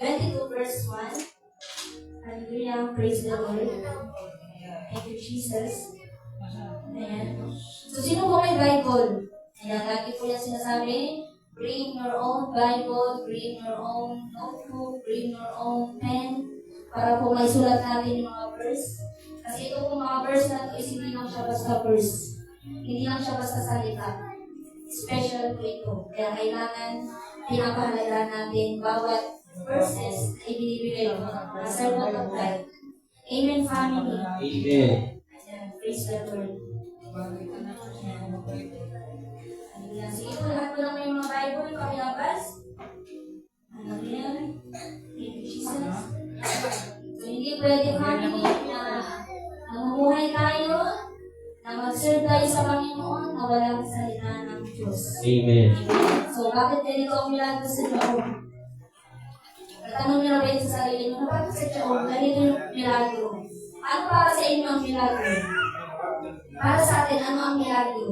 22 verse 1. Hallelujah. Praise the Lord. Thank you, Jesus. Ayan. So, sino po may Bible? Ayan, lagi po yan sinasabi, bring your own Bible, bring your own notebook, bring your own pen, para po may sulat natin yung mga verse. Kasi ito po mga verse na ito is hindi lang siya basta verse. Hindi lang siya basta salita. Special po ito. Kaya kailangan pinapahalagaan natin bawat verses ay binibigay ko na servant of God. Amen, family. Amen. Ayan, praise the Lord. Ayan, sige po, lahat po lang may mga Bible, pakilabas. Ayan. Thank you, Jesus. So, hindi pwede family na namumuhay tayo, na mag-serve tayo sa Panginoon, na walang salita ng Diyos. Amen. So, bakit ganito ang milagro sa Diyos? Tanong nyo na ba yun sa sarili nyo, bakit sa Diyos, ganito yung milagro? Ano para sa inyo ang milagro? Para sa atin, ano ang milagro?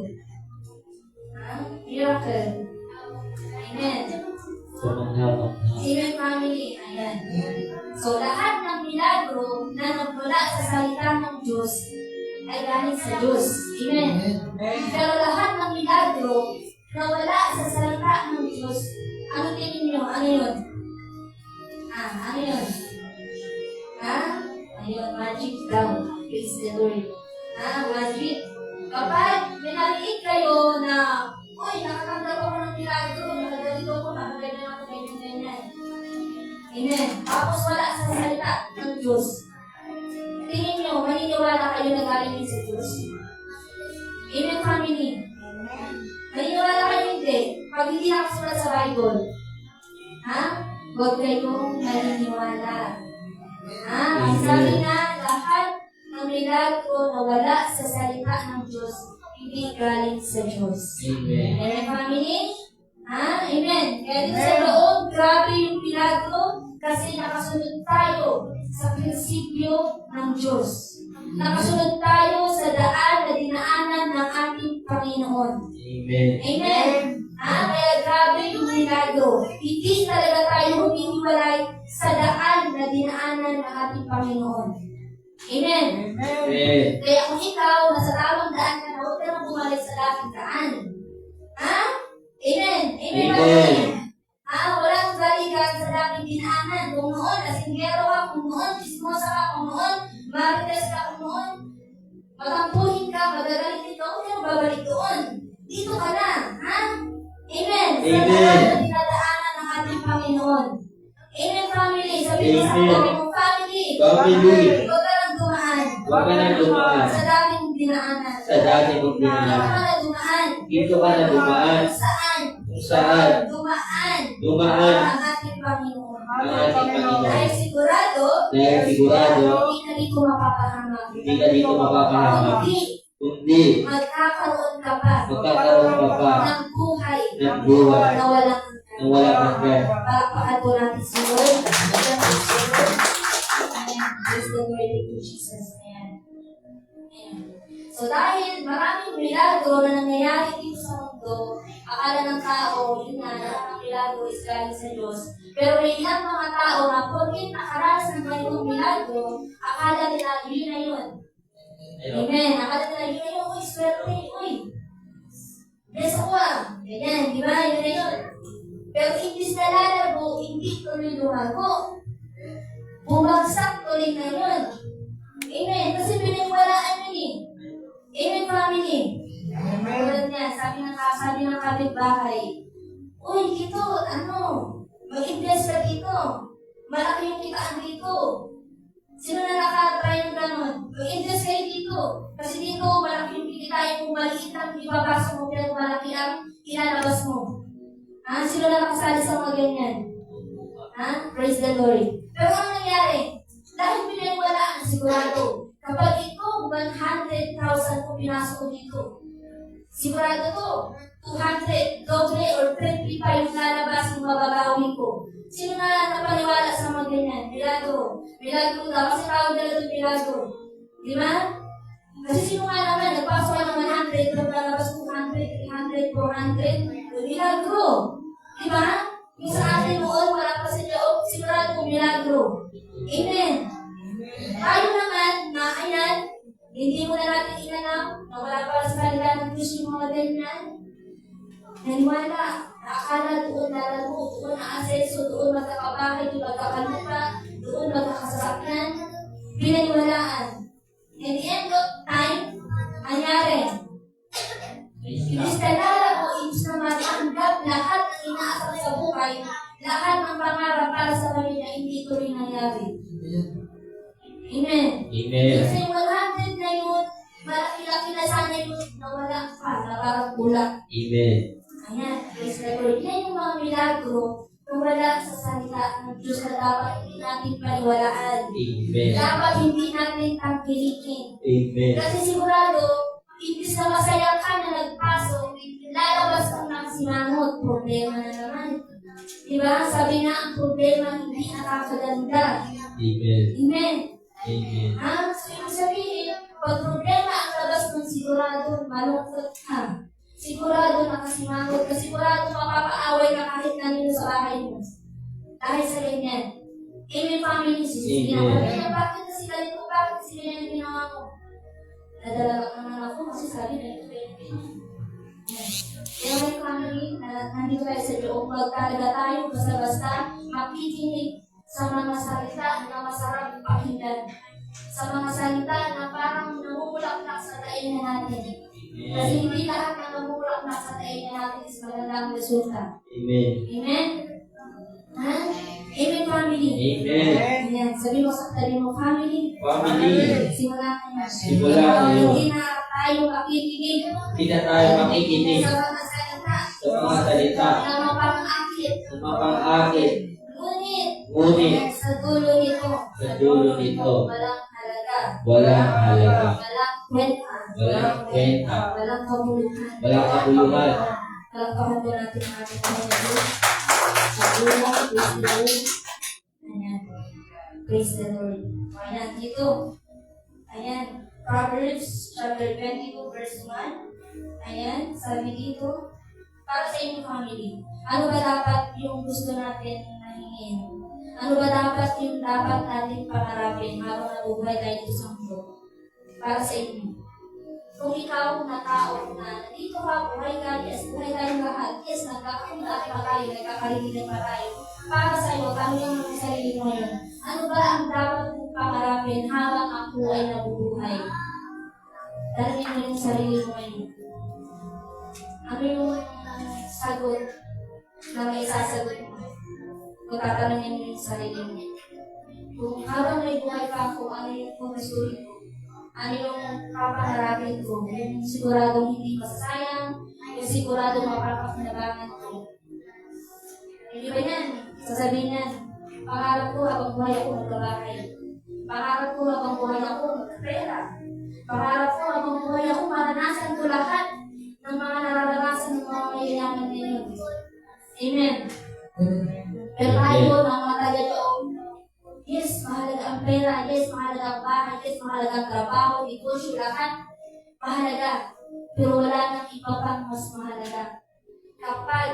Miracle. Amen. Amen, family. Ayan. So, lahat ng milagro na nagmula sa salita ng Diyos ay galing sa Diyos. Amen. Pero lahat ng milagro na wala sa salita ng Diyos, ano tingin nyo? Ano yun? Ano yun? Ayun, magic daw. Praise the Lord. Magic. Kapag minaliit kayo na, uy, nakatanggap ako ng milagro, nakaganito ako, nakaganyan ako, ganyan. Amen. Tapos wala sa salita ng Diyos. Tingin nyo, maniniwala kayo na galing sa Diyos? Amen, family. Maniniwala kayo hindi. Pag hindi nakasulat sa Bible, huwag kayong maniniwala. Ang sabi na, lahat ng milagro na wala sa salita ng Diyos, hindi galing sa Diyos. Amen. Amen, family? Amen. Kaya dito sa loob, grabe yung milagro kasi nakasunod tayo sa prinsipyo ng Diyos. Nakasunod tayo sa daan na dinaanan ng ating Panginoon. Amen. Amen. Kaya grabe yung milagro. Hindi talaga tayo humihiwalay sa daan na dinaanan ng ating Panginoon. Amen. Amen. Kaya kung ikaw, nasa tamang daan ka na, huwag ka na bumalik sa dating daan. Amen. Amen. Amen. Walang balikan sa dating dinaanan. Kung noon, asinggero ka, kung noon, chismosa ka, kung noon, marites ka, kung noon, matampuhin ka, magagalit ka, huwag ka na babalik doon. Dito ka na. Amen. Sa daan na dinadaanan ng ating Panginoon. Amen, family. Sabihin sa ating family. Family. Huwag ka nang dumaan. Huwag ka nang dumaan. Sa dating dinaanan. Sa dating Dito dinaanan. ka na dumaan. Dito ka na dumaan. Saan? Kung saan? Dumaan. Ang ating Panginoon. Ang ating Panginoon. Dahil sigurado, hindi ka dito mapapahamak. Hindi ka dito mapapahamak. Kundi, magkakaroon ka pa ng buhay ng buhay na walang na walang hanggan. Palakpakan po natin si Lord. Praise the Lord. Thank you, Jesus. Ayan. So dahil maraming milagro na nangyayari dito sa mundo, akala ng tao, yun nga, lahat ng milagro is galing sa Diyos. Pero may ilang mga tao na porkit nakaranas ng ganitong milagro, akala nila yun na yun. Amen. Akala nila yun na yun. Uy, swerte. Uy. Bless ako ganyan, di ba? Yun na yun. Pero imbis na lalago, hindi tuloy lumago. Bumagsak tuloy na yun. Amen. Kasi pinagwalaan yun eh. Amen, family. Tulad niya, sabi ng kapitbahay, uy, dito, mag-invest ka dito. Malaki yung kitaan dito. Sino na nakatry ng gano'n? Mag-invest kayo dito. Kasi dito, malaki yung kikitain mo, maliit ang ibabasa mo, pero malaki ang ilalabas mo. Sino na nakasali sa mga ganyan? Praise the Lord. Pero ano nangyari? Dahil pinagwalaan, sigurado, kapag ito, 100,000 kung pinasok ko dito, sigurado to, 200, doble or triple pa yung lalabas yung mababawi ko. Sino na napaniwala sa mga ganyan? Milagro. Milagro daw. Kasi tawag nila ito milagro. Di ba? Kasi sino nga naman, nagpasok ka ng 100, lalabas 200, 300, 400. Milagro. Di ba? Yung sa atin noon, wala pa sa Diyos, sigurado aasenso, doon magkakabahay, doon magkakalupa, doon magkakasasakyan, pinaniwalaan. In the end of time, anyari, imbis na lala o imbis na matanggap lahat ng inaasam sa buhay, lahat ng pangarap para sa pamilya, hindi ito rin nangyari. Amen. Amen. Kasi yung 100 na yun, malaki-laki na sana yun, nawala pa, na parang kulang. Amen. Ayan, praise the Lord. Yan yung mga milagro kung wala sa salita ng Diyos na dapat hindi natin paniwalaan. Amen. Dapat hindi natin tangkilikin. Amen. Kasi sigurado, imbis na masaya ka na nagpasok, lalabas kang nakasimangot, problema na naman. Diba? Sabi nga, ang problema hindi nakakaganda. Amen. Amen. Amen. So yung sabihin, pag problema ang labas ng sigurado, malungkot ka. Sigurado nakasimangot ka. Sigurado mapapaaway ka kahit nanino sa bahay mo. Dahil sa ganyan. Amen, family. Sisipin ako. Kaya bakit na sila nito? Bakit sila yung ginawa ko? Nadalaga ka naman ako kasi sabi na ito yung ginawa. Kaya may family, nandito tayo sa loob. Magtalaga tayo basta-basta makikinig sa mga salita na masarap pakinggan. Sa mga salita na parang namumulak-lak sa tainga natin. Kasi hindi lahat na namumulak-lak sa tainga natin is magandang resulta. Amen. Amen? Ha? Amen, family. Amen. Ayan. Sabi mo sa tabi mo, family. Family. Simula na yan. Simula na yun. Hindi na tayo makikinig Hindi na tayo makikinig sa mga salita sa mga salita na mapang-akit. na mapang-akit. Ngunit, sa dulo nito, walang halaga, walang kwenta, walang kwenta, walang kabuluhan. walang kabuluhan. Kalakahan po natin ang ating Panginoon. Sa dulo, praise the Lord. Ayan. Praise the Lord. Ayan, dito. Ayan. Proverbs chapter 22 verse 1. Ayan, sabi dito, para sa inyong family, ano ba dapat yung gusto natin na hingin? Ano ba dapat yung dapat natin pangarapin habang nabubuhay tayo dito sa mundo? Para sa inyo. Kung ikaw na tao na nandito ka, buhay ka, yes, buhay tayong lahat, yes, nagkakakunta pa tayo, nagkakaliligan pa tayo. Para sa iyo, tanong mo sa sarili mo yun, ano ba ang dapat mong pangarapin habang ako ay nabubuhay? Tanongin mo yung sarili mo yun. Ano yung sagot na may sasagot mo? Kung tatanungin mo yung sarili mo. Kung habang may buhay pa ako, ano yung pumisulit ko? Ano yung papangarapin ko? Yung siguradong hindi masasayang, yung siguradong mapapakinabangan ko. Hindi ba yan? Sasabihin yan, pangarap ko habang buhay ako magkabahay. Pangarap ko habang buhay ako magkapera. Pangarap ko habang buhay ako maranasan ko lahat ng mga nararanasan ng mga mayayaman ngayon. Amen. Pero tayo, ng mga taga-loob, yes, mahalaga ang pera, yes, mahalaga ang bahay, yes, mahalaga ang trabaho, negosyo, lahat, mahalaga. Pero wala nang iba pang mas mahalaga. Kapag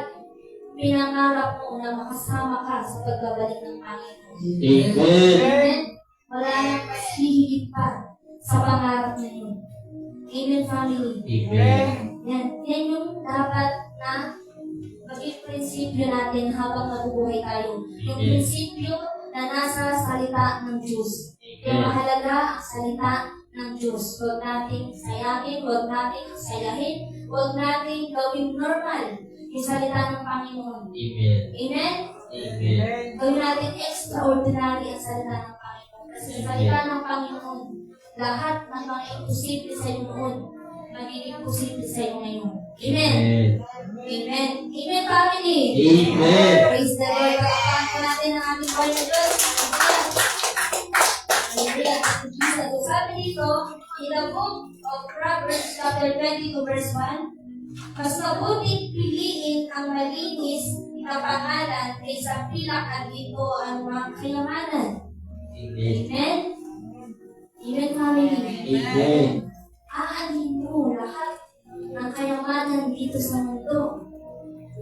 pinangarap mo na makasama ka sa pagbabalik ng Panginoon. Amen. Amen? Wala nang mas hihigit pa sa pangarap na yun. Amen, family. Amen. Yan yung dapat na maging prinsipyo natin habang nabubuhay tayo. Yung prinsipyo na nasa salita ng Diyos. Yung mahalaga ang salita ng Diyos. Huwag nating sayangin, huwag nating sayahin, huwag nating gawing normal yung salita ng Panginoon. Amen. Amen? Amen. Gawin natin extraordinary ang salita ng Panginoon. Kasi ang salita ng Panginoon, lahat ng mga imposible sa iyo noon, magiging posible sa iyo ngayon. Amen? Amen. Amen, family. Amen. Praise the Lord. Pagkakaan po natin ang aming Lord na Diyos. Hallelujah. Hallelujah. So, sabi dito, in the book of Proverbs chapter 22 verse 1, mas mabuting piliin ang malinis na pangalan kaysa pilak at ito ang mga kayamanan. Amen. Amen? Amen, family. Amen. Aanin mo lahat ng kayamanan dito sa mundo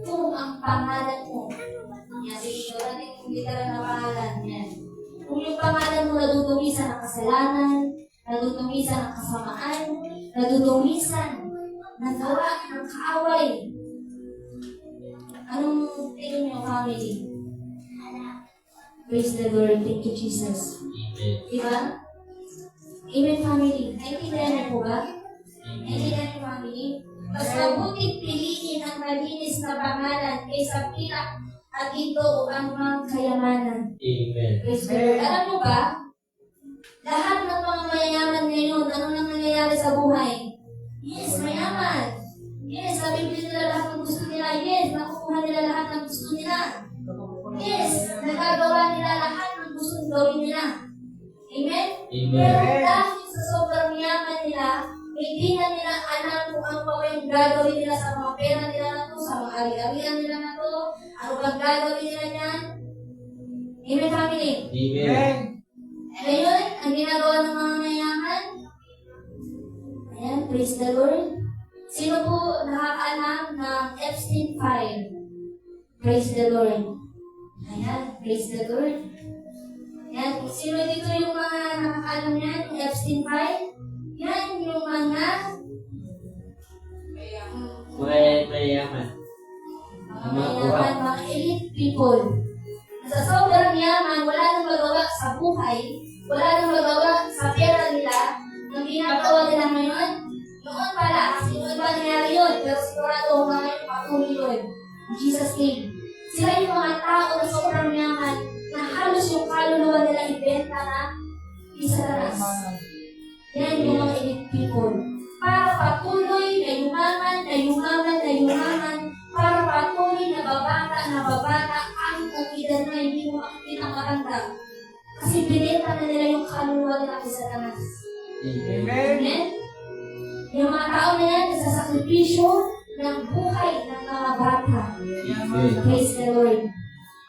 kung ang pangalan mo. Yan, sige, natin yung literal na pangalan. Yan. Kung yung pangalan mo nadudumisan ng kasalanan, nadudumisan ng kasamaan, nadudumisan ng gawa ng kaaway. Anong tingin niyo, family? Praise the Lord. Thank you, Jesus. Amen. Diba? Amen, family. Naintindihan niyo po ba? Amen. Naintindihan niyo, family? Mas mabuting piliin ang malinis na pangalan kaysa pilak at ito o anumang kayamanan. Amen. Praise the Lord. Alam mo ba? Lahat ng mga mayayaman ngayon, ano nang nangyayari sa buhay? Yes, mayaman. Yes, nabibili nila lahat ng gusto nila. Yes, nakukuha nila lahat ng gusto nila. Yes, nagagawa nila lahat ng gusto gawin nila. Amen? Amen. Pero dahil sa sobrang yaman nila, hindi na nila alam kung ano pa yung gagawin nila sa mga pera nila na to, sa mga ari-arian nila na to, ano bang gagawin nila niyan. Amen, family? Amen. Ngayon, ang ginagawa ng mga mayaman, ayan, praise the Lord. Sino po nakakaalam ng Epstein file? Praise the Lord. Ayan, praise the Lord. Ayan, sino dito yung mga nakakaalam yan, yung Epstein file? Yan, yung mga Mayaman. mga elite people. Sa sobrang yaman, wala nang magawa sa buhay, wala nang magawa sa pera nila, ang ginagawa nila ngayon, noon pala, kasi noon pa nangyari yun, pero sigurado mga ngayon patuloy yun. In Jesus' name. Sila yung mga tao na sobrang yaman, na halos yung kaluluwa nila ibenta na isararas. Yan yung mga elite people. Para patuloy na yumaman, para patuloy na babata, kahit ang edad na hindi mo makikita matanda. Kasi binenta na nila yung kaluluwa nila kay Satanas. Amen. Amen? Yung mga tao na yan, nasasakripisyo ng buhay ng mga bata. Amen. Praise the Lord.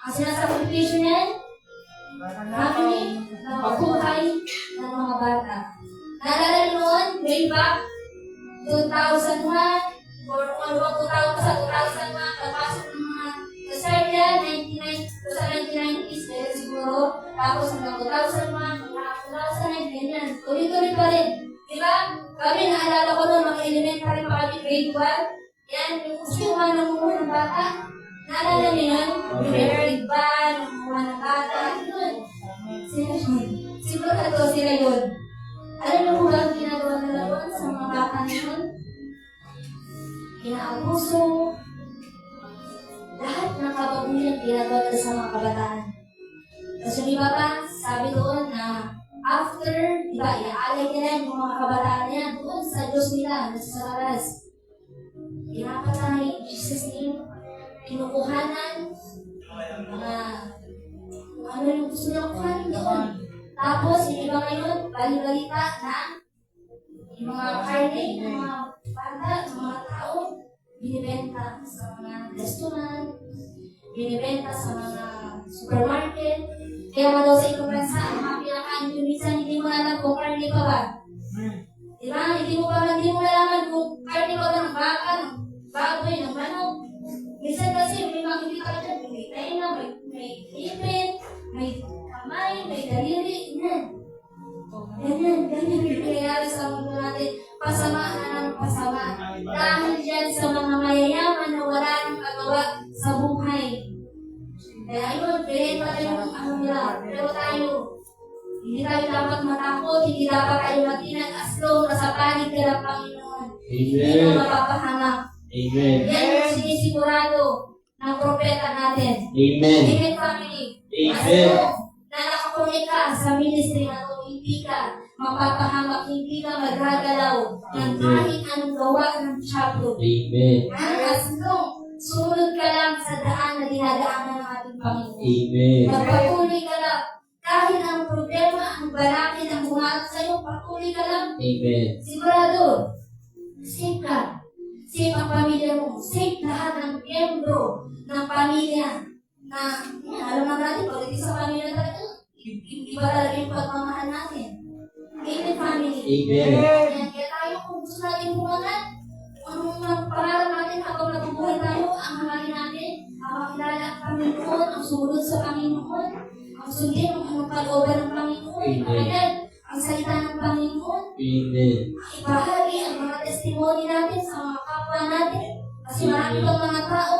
Ang sinasakripisyo niyan, family, ng buhay ng mga bata. Naalala niyo noon, way back, 2001, or kung ano bang 2001, kapasok ng mga start yan, 1990s, dahil siguro, tapos hanggang 2001, hanggang 2009, ganyan. Tuloy-tuloy pa rin. Diba? Kami, naalala ko noon, mga elementary pa kami, grade 1. Yan, yung gusto yung mga namumuha ng bata. Naalala niyo yun? Yung grade 1, namumuha ng bata. Yun. Sila yun. Sigurado sila yun. Alam niyo kung bakit ginagawa nila doon sa mga bata na yun? Inaabuso. Lahat ng kababuyan ginagawa nila sa mga kabataan. Kasi di ba pa, sabi doon na after, di ba, iaalay nila yung mga kabataan niya doon sa Diyos nila, sa Satanas. Pinapatay, Jesus name, kinukuhanan, mga, kung ano yung gusto nila kuhanin doon. Tapos, yung iba ngayon, bali-balita na yung mga karne, yung mga bata, yung mga tao, binibenta sa mga restaurant, binibenta sa mga supermarket. Kaya nga daw sa ibang bansa, ang mga pinakain yun, minsan hindi mo alam kung karne pa ba. Diba? Hindi mo nalaman kung karne pa ba ng baka, ng baboy, ng manok. Minsan kasi may makikita ka dyan, may tayo may ipit, may kamay, may daliri, yan. Ganyan yung nangyayari sa mundo natin. Pasama na ng pasama. Dahil dyan sa mga mayayaman na wala nang magawa sa buhay. Kaya yun, pinenta na yung ano nila. Pero tayo, hindi tayo dapat matakot, hindi dapat tayo matinag as long na sa panig ka ng Panginoon. Hindi mo Amen. mapapahanap. Amen. Yan yung sinisigurado ng propeta natin. Amen. Amen, family. Amen. Na nakakunik ka sa ministry na ito, hindi ka mapapahamak, hindi ka maghagalaw ng kahit anong gawa ng Diablo. Amen. As long, sumunod ka lang sa daan na dinadaanan ng ating Panginoon. Amen. Magpatuloy ka lang. Kahit ang problema, ang balakid, ang humarap sa'yo, patuloy ka lang. Amen. Sigurado, safe ka. Safe ang pamilya mo. Safe lahat ng miyembro ng pamilya. Na, yan, alam na natin, pagdating sa pamilya talaga, iba talaga yung pagmamahal natin. Amen, family. Amen. Yan, kaya tayo kung gusto natin bumangat, ang pangarap natin habang nabubuhay tayo, ang hangarin natin, ang makilala ang Panginoon, ang sumunod sa Panginoon, ang sundin ang anong kalooban ng Panginoon, Amen. ang salita ng Panginoon, Amen. ibahagi ang mga testimony natin sa mga kapwa natin. Kasi marami pang mga tao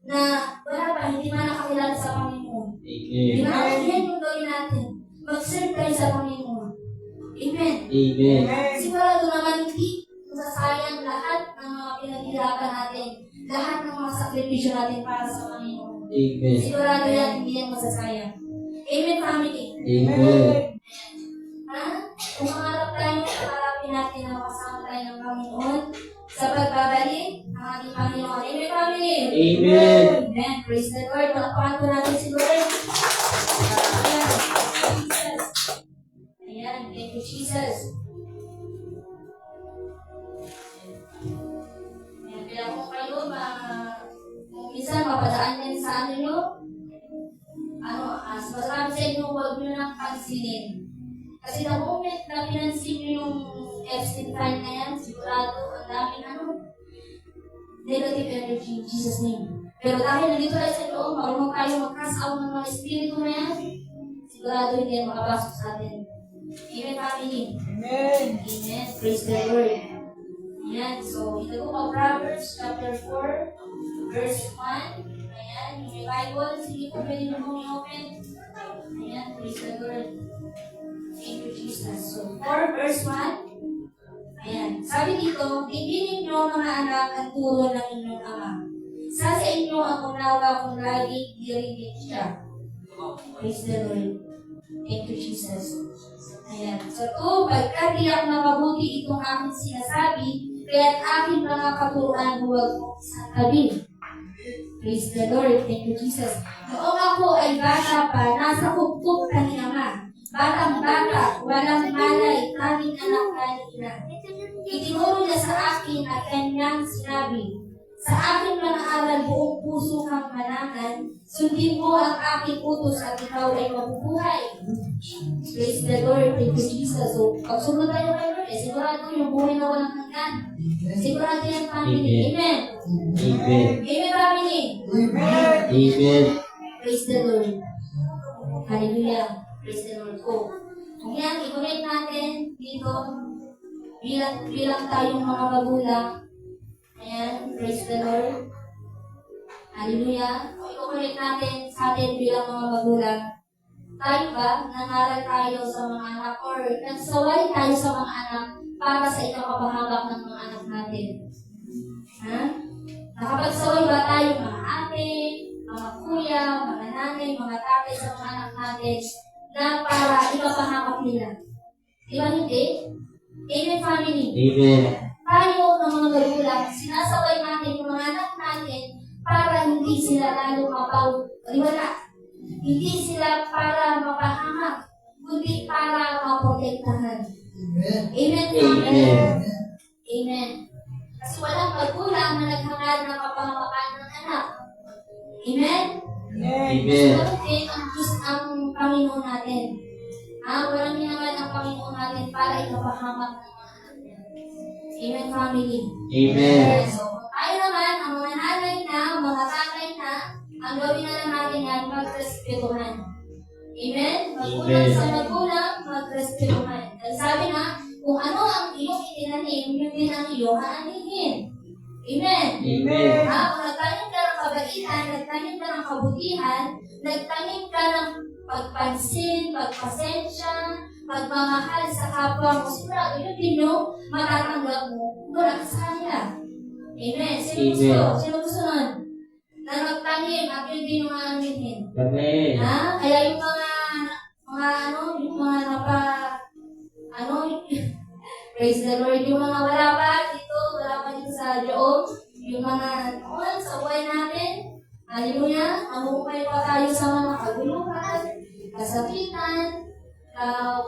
na wala pa, hindi man nakakilala sa Panginoon. Di Amen. ba? Yan yung gawin natin. Mag-serve tayo sa Panginoon. Amen. Amen. Sigurado naman hindi masasayang lahat ng mga pinaghirapan natin, lahat ng mga sakripisyo natin para sa Panginoon. Amen. Sigurado yan, hindi yan masasayang. Amen, family. Amen. Ha? Kung mangarap tayo, pangarapin natin na makasama tayo ng Panginoon sa pagbabalik ng ating Panginoon. Amen, family. Amen. Amen. Praise the Lord. Palakpakan po natin si Lord. Ayan. Jesus. Ayan. Thank you, Jesus. Ayan. Kaya kung kayo, kung minsan mapadaan din sa ano nyo, masasabi sa inyo, huwag nyo nang pansinin. Kasi the moment na pinansin nyo yung Epstein file na yan, sigurado, ang daming negative energy in Jesus' name. Pero dahil nandito tayo sa loob, marunong tayo mag-cast out ng mga espiritu na yan, sigurado hindi yan makapasok sa atin. Amen, family. Amen. Amen. Praise the Lord. Ayan. So, ito po ang Proverbs chapter 4, verse 1. Ayan. Yung may Bible, sige po, pwede mo pong i-open. Ayan. Praise the Lord. Thank you, Jesus. So, 4 verse 1. Ayan. Sabi dito, tigilin niyo mga anak ang turo ng inyong ama. Sa inyo ang unawa kung lagi dirinig siya. Praise the Lord. Thank you, Jesus. Ayan. So, 2, pagkat tiyak na mabuti itong aking sinasabi, kaya't aking mga katuruan huwag mong isang tabi. Praise the Lord. Thank you, Jesus. Noong ako ay bata pa, nasa kupkup ka ni Ama. Batang-bata, walang malay, aming anak kanina. Itinuro niya sa akin at kanyang sinabi, sa aking mga aral buong puso kang manangan, sundin mo ang aking utos at ikaw ay mabubuhay. Praise the Lord. Thank you, Jesus. So, pag sunod tayo kay Lord, sigurado yung buhay na walang hanggan. Sigurado yan, family. Amen. Amen. Amen, family. Amen. Amen. Praise the Lord. Hallelujah. Praise the Lord. Kung yan, i-connect natin dito, bilang tayong mga magulang. Ayan, praise the Lord. Hallelujah. Kung i-connect natin sa atin bilang mga magulang, tayo ba, nangaral tayo sa mga anak or nagsaway tayo sa mga anak para sa ikapapahabak ng mga anak natin? Ha? Nakapagsaway ba tayo mga ate, mga kuya, mga nanay, mga tatay sa mga anak natin na para ipapahamak nila? Di ba hindi? Amen, family. Amen. Tayo ng mga magulang, sinasaway natin yung mga anak natin para hindi sila lalo mapawala. Hindi sila para mapahamak, kundi para maprotektahan. Amen, family. Amen. Amen. Kasi walang magulang na naghangad na kapahamakan ng anak. Amen? Amen. So, ang Diyos ang Panginoon natin. Walang hinangad ang Panginoon natin para ikapahamak ng mga anak niya. Amen, family. Amen. So, tayo naman, ang mga nanay na, mga tatay na, ang gawin na lang natin yan, magrespetuhan. Amen? Magulang Amen. sa magulang, magrespetuhan. Dahil sabi na, kung ano ang iyong itinanim, yun din ang iyong aanihin. Amen? Amen. Kung nagtanim ka ng kabaitan, nagtanim ka ng kabutihan, nagtanim ka ng pagpansin, pagpasensya, pagmamahal sa kapwa mo, sigurado yun din yung matatanggap mo mula sa kanila. Amen? Sino gusto? Amen. Sino gusto nun? Na magtanim, at yun din yung aanihin. Amen. Kaya yung praise the Lord, yung mga wala pa dito sa Job, yung mga sa buhay natin, hallelujah, mamuhay pa tayo sa mga kaguluhan, kasakitan,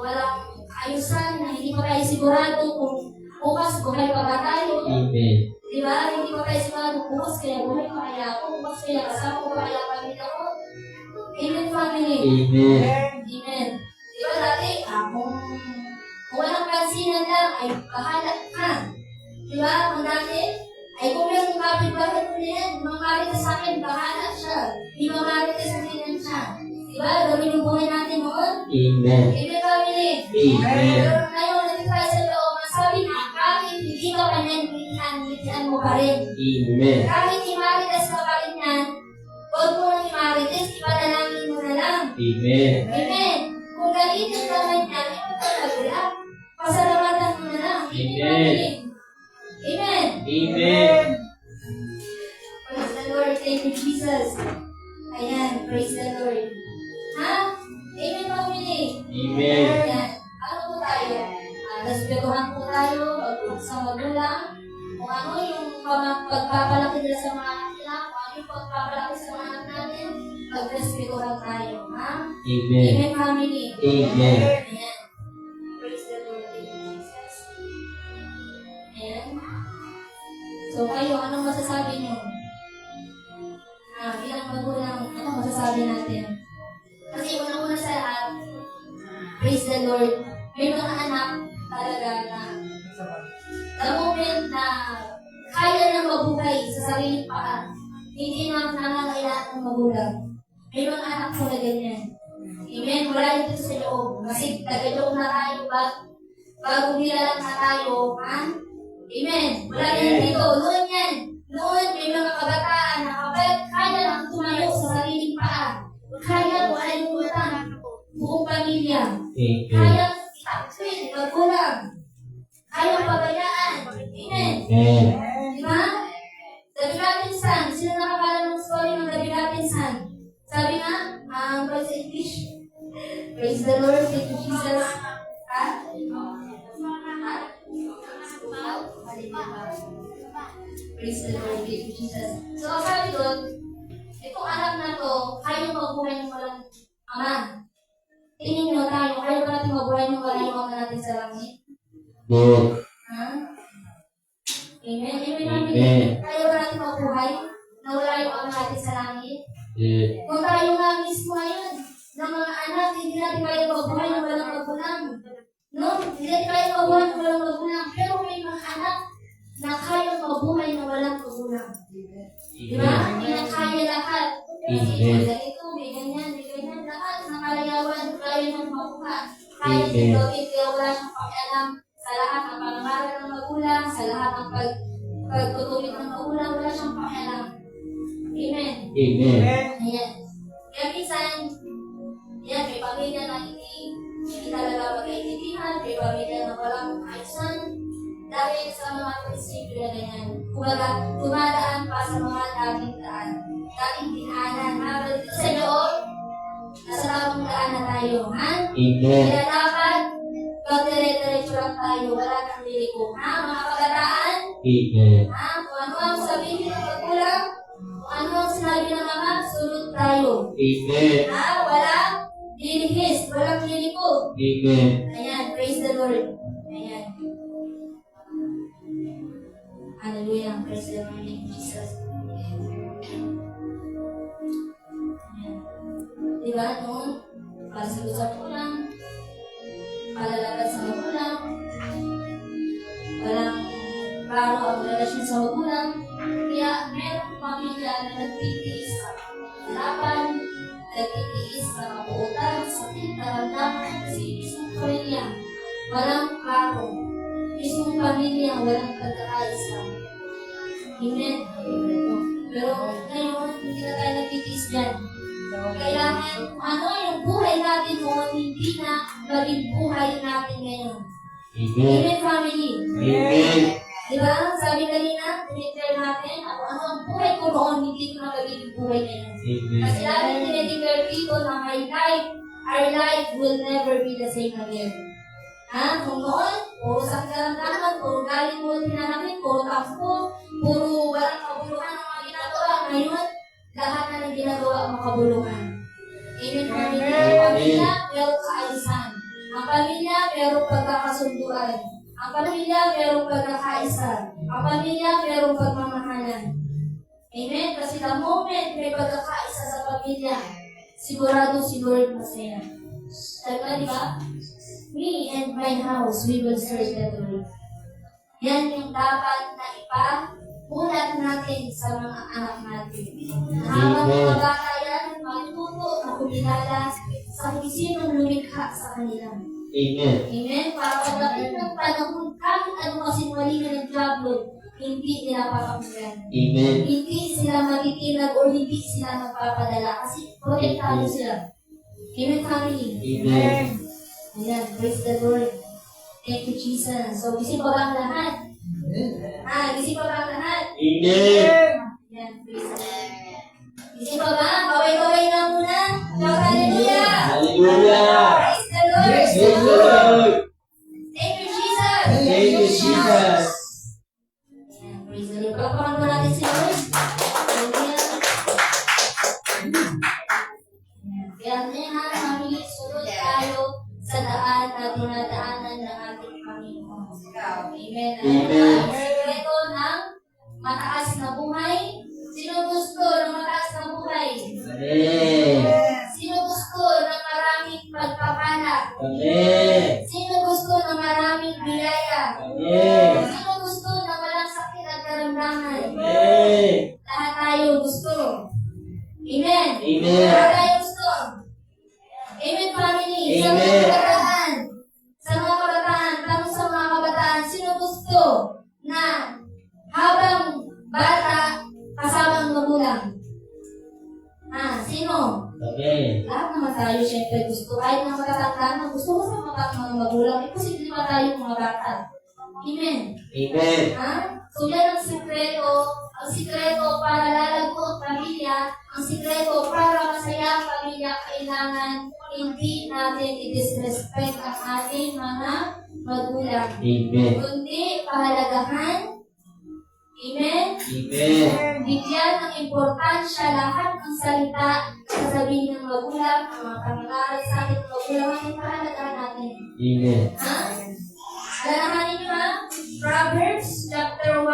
walang ayusan, na hindi pa tayo sigurado kung bukas buhay pa ba tayo. Amen. Diba? Hindi pa tayo sigurado bukas kaya buhay pa kaya ako, bukas kaya kasama ko kaya pamilya ko. Amen, family. Amen. Amen. Diba dati, kung walang pansinan lang, ay bahala ka. Diba? Kung dati, ay kung yung kapit-bahay mo na yan, mamarites sa akin, bahala siya. Di mamarites sa akin siya. Diba? Gawin yung buhay natin noon. Amen. Amen, family. Amen. Pero ngayon, nandito tayo sa loob, masabi na, kahit hindi ka pa nandiyan mo pa rin. Amen. Kahit imarites ka pa rin yan, huwag mo nang imarites, ipanalangin mo na lang. Amen. Amen. Kung galitin ka man niya, ito talaga. Pasalamatan mo na lang. Amen. Amen. Amen. Praise the Lord. Thank you, Jesus. Ayan. Praise the Lord. Ha? Amen, family. Amen. Ayan. Ano po tayo? Respetuhan po tayo, pagtulog sa magulang, kung ano yung pagpapalaki nila sa mga anak nila, kung ano yung pagpapalaki sa mga anak natin, magrespetuhan tayo, ha? Amen. Amen, family. Amen. Ayan. Praise the Lord. Thank you, Jesus. Ayan. So kayo, anong masasabi niyo? Bilang magulang, anong masasabi natin? Kasi unang-una sa lahat, praise the Lord, may mga anak talaga na the moment na kaya na mabuhay sa sariling paa, hindi na nangangailangan ng magulang. May mga anak po na ganyan. Amen. Wala dito sa loob. Kasi taga-loob na tayo bago nilalang na tayo. Ha? Amen. Wala din dito. Noon yan. Noon may mga kabataan na kapag kaya lang tumayo sa sariling paa, kaya ko ay utang buong pamilya. Amen. Kaya takpin, magulang. Kaya pabayaan. Amen. Amen. Diba? David Robinson. Sino nakakala ng story ng David Robinson? Sabi nga, praise English. Praise the Lord. Thank you, Jesus. Ha? Praise the Lord. Thank you, Jesus. So, sabi doon, itong anak na to, kaya mabuhay ng walang ama. Tingin nyo tayo, kaya ba natin mabuhay ng walang ama natin sa langit? Good. Ha? Amen? Amen. Amen. Kaya ba natin mabuhay na wala yung ama natin sa langit? Good. Kung tayo nga mismo ngayon, ng mga anak, hindi natin kaya mabuhay ng walang magulang. No? Hindi natin kaya mabuhay ng walang magulang. Pero may mga anak na kaya mabuhay ng walang magulang. Di ba? Hindi na kaya lahat. Kasi may ganito, may ganyan, lahat ng kalayawan, kaya ng makuha. Kaya Amen. gawin, kaya wala siyang pakialam sa lahat ng pangaral ng magulang, sa lahat ng pagtutuwid ng magulang, wala siyang pakialam. Amen. Amen. Ayan. Kaya minsan, yan, may pamilya na hindi talaga magkaintindihan, may pamilya na walang ayusan, dahil sa mga prinsipyo na ganyan. Kumbaga, tumadaan pa sa mga dating dinaanan. Habang dito sa loob, nasa tamang daan na tayo, ha? Amen. Kaya dapat, magdire-diretso lang tayo, wala nang liliko, ha? Mga pagkataan, Amen. ha? Kung ano ang sabihin ng magulang, kung ano ang sinabi ng ama, sunod tayo. Amen. Ha? Walang lilihis, walang liliko. Amen. Ayan, praise the Lord. Ayan. Hallelujah, praise the Lord in Jesus. Ayan. Diba, noon, pasagot sa magulang, palalabas sa magulang, walang klaro ang relasyon sa magulang, kaya merong pamilya na nagtitiis sa laban, nagtitiis sa kabuutan, sakit, karamdaman, kasi mismong pamilya, walang klaro, mismong pamilya, walang pagkakaisa. Amen. Pero ngayon, hindi na tayo nagtitiis dyan. Kailangan kung ano yung buhay natin noon, hindi na maging buhay natin ngayon. Amen. Amen, family. Amen. Diba? Sabi kanina, tinitry natin, ako ano ang buhay ko noon, hindi ko na magiging buhay ngayon. Amen. Kasi lagi tinitry dito na our life will never be the same again. Ha? Kung noon, puro sakit karamdaman, puro galing mo tinanakit, puro takbo, puro walang kabuluhan ang mga ginagawa. Ngayon, lahat na ng ginagawa ang makabuluhan. Amen, family. Ang pamilya, pero kaalisan. Ang pamilya, pero pagkakasunduan. Ang pamilya, pero pagkakaisa. Ang pamilya, pero pagmamahalan. Amen? Kasi the moment may pagkakaisa sa pamilya, sigurado si Lord masaya. Diba, di ba? Me and my house, we will serve the Lord. Yan yung dapat na ipapulat natin sa mga anak natin. Habang mga bata yan, matuto na kumilala sa kung sinong lumikha sa kanila. Amen. Amen? Para pagdating ng panahon, kahit ano kasing mali na nag-job, hindi nila papakinggan. Amen. Hindi sila matitinag o hindi sila magpapadala kasi protektado sila. Amen, family. Amen. Ayan, praise the Lord. Thank you, Jesus. So, gising pa ba ang lahat? Gising pa ba ang lahat? Amen. Ayan, praise the Lord. Gising pa ba? Kaway-kaway na muna. Shout hallelujah! Hallelujah. Praise the Lord! Praise the Lord. Thank you, Jesus! Thank you, Jesus. Ayan, praise the Lord. Palakpakan mo natin si Lord. Hallelujah. Ayan. Kaya ngayon ha, family, sunod tayo sa daan na dinadaanan ng ating Panginoon. Amen. Amen. Ang sikreto ng mataas na buhay. Sino gusto ng mataas na buhay? Amen. Sino gusto ng maraming pagpapala? Amen. Sino gusto ng maraming biyaya? Amen. Sino gusto ng walang sakit at karamdaman? Amen. Lahat tayo gusto. Amen. Amen. Lahat tayo gusto. Amen, family. Sa mga Amen. kabataan, tanong sa mga kabataan, sino gusto na habang bata, kasama ang magulang? Sino? Amen. Lahat naman tayo syempre gusto. Kahit na matatanda na, gusto mo sa mga magulang. Posible ba tayo mga bata? Amen. Amen. So yan ang sikreto. Ang sikreto para lalago ang pamilya. Ang sikreto para masaya ang pamilya. Kailangan hindi natin i-disrespect ang ating mga magulang. Amen. Kundi pahalagahan. Amen. Amen. Bigyan ng importansya lahat ng salita na sasabihin ng magulang, ang mga pangaral sa ating magulang, ay pahalagahan natin. Amen. Alalahanin niyo Proverbs chapter 1.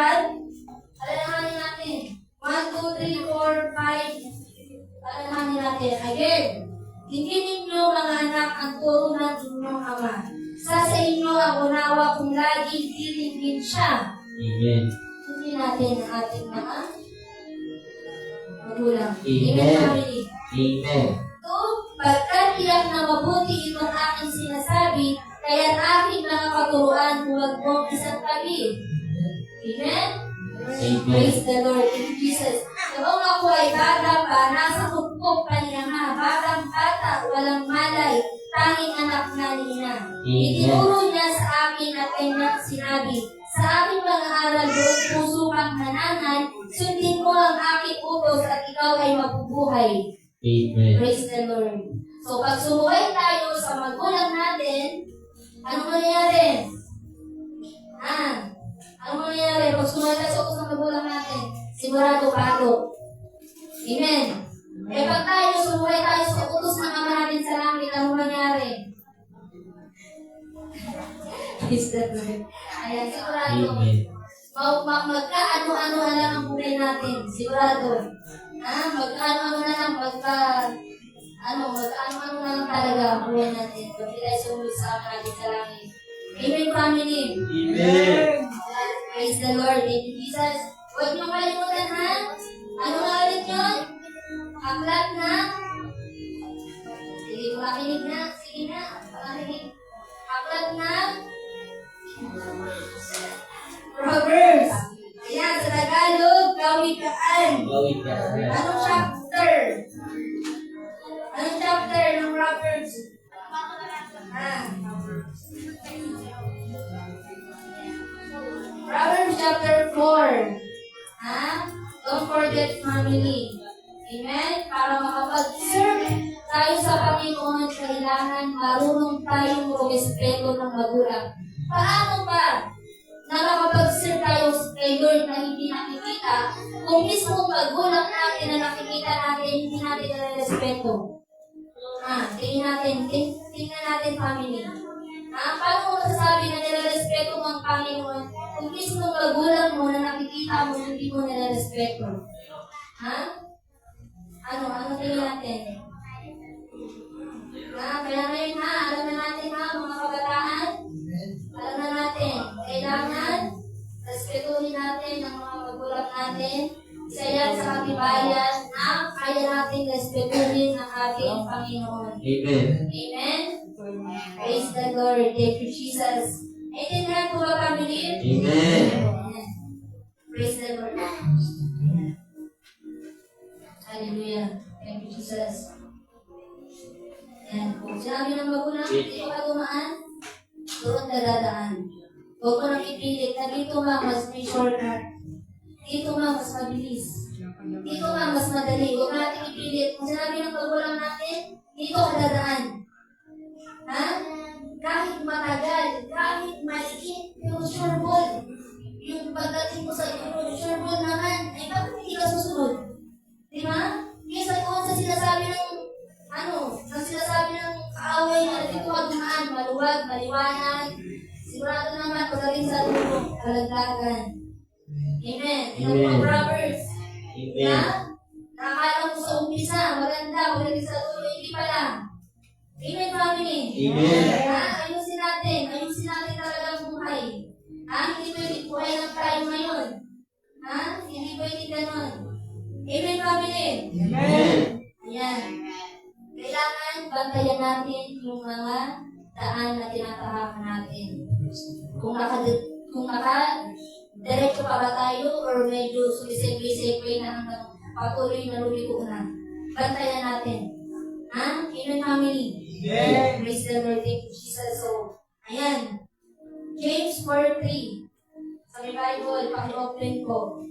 Alalahanin natin. 1, 2, 3, 4, 5. Alalahanin natin. Again. Tinginin niyo mga anak ang turo ng inyong ama. Sa inyo ang unawa kung laging diringgin siya. Amen. Hindi natin ang ating mga magulang. Amen. Family. Amen. Pagkat tiyak na mabuti itong aking sinasabi, kaya aking mga katuruan huwag mong isang tabi. Amen? Amen. Praise the Lord. Thank you, Jesus. Noong ako ay bata pa, nasa kupkop pa niya nga, batang bata, walang malay, tanging anak na nina. Itinuro niya sa akin at kanyang sinabi, sa aking mga aral doon puso kang nanangan, sundin mo ang aking utos at ikaw ay mabubuhay. Amen. Praise the Lord. So, pag sumuway tayo sa magulang natin, ano mangyayari? Ano mangyayari? Pag sumuway tayo sa utos ng magulang natin, sigurado pato. Amen. Pag tayo sumuway tayo sa utos ng ama natin sa langit, ano mangyayari? Praise the Lord. Ayan, sigurado. Amen. Magka-ano-ano na lang ang buhay natin. Sigurado. Magka-ano-ano na lang, magka-ano-ano na lang talaga ang buhay natin. Pag tayo sumunod sa ama natin sa langit. Amen, family. Amen. Praise the Lord. Thank you, Jesus. Huwag niyong kalimutan, ha? Ano nga ulit yun? Aklat na? Sige, kung makinig na. Sige na. Makinig. Aklat na? Proverbs. Ayan, sa Tagalog, kawikaan. Gawin ka. Anong chapter? Anong chapter ng Proverbs? Proverbs chapter 4. Don't forget family. Amen? Para makapag-serve tayo sa Panginoon, kailangan marunong tayong rumispeto ng magulang. Paano ba na makapag-serve tayo kay Lord na hindi nakikita kung mismo magulang natin na nakikita natin, hindi natin nare-respeto? Tingnan natin family. Paano mo masasabi na nire-respeto mo ang Panginoon kung mismo magulang mo na nakikita mo hindi mo nire-respeto? Ano tingin natin? Kaya ngayon alam na natin mga kabataan, alam na natin, kailangan respetuhin natin ang mga magulang natin. Isa yan sa katibayan na kaya natin respetuhin ang ating Panginoon. Amen. Amen? Praise the Lord. Thank you, Jesus. Naintindihan po ba, family? Amen. Praise the Lord. Hallelujah. Thank you, Jesus. Yan. Kung sinabi ng magulang, dito ka dumaan, doon ka dadaan. Huwag mo nang ipilit na dito nga mas may shortcut. Dito nga mas mabilis. Dito nga mas madali. Huwag natin ipilit. Kung sinabi ng magulang natin, dito ka dadaan. Ha? Kahit matagal, kahit maliit, pero sure ball. Yung pagdating mo sa iyo, sure ball naman, ay bakit hindi ka susunod? Di ba? Kesa doon sa sinasabi ng kaaway na dito ka dumaan, maluwag, maliwanag. Sigurado naman, pagdating sa dulo, kalagdagan. Amen. Yung mga brothers, na nakakala mo sa umpisa, maganda, pagdating sa dulo, hindi pala. Amen, family. Amen. Ayusin natin talaga ang buhay. Hindi pwede buhay lang tayo ngayon. Hindi pwede ganon. Amen, family. Amen. Ayan. Kailangan bantayan natin yung mga daan na tinatahakan natin. Kung diretso pa ba tayo or medyo sumisegue-segue na hanggang patuloy na lumiko na. Bantayan natin. Amen, family. Amen. Praise the Lord. Thank you, Jesus. So, ayan. James 4:3. Sa may Bible, paki-open ko.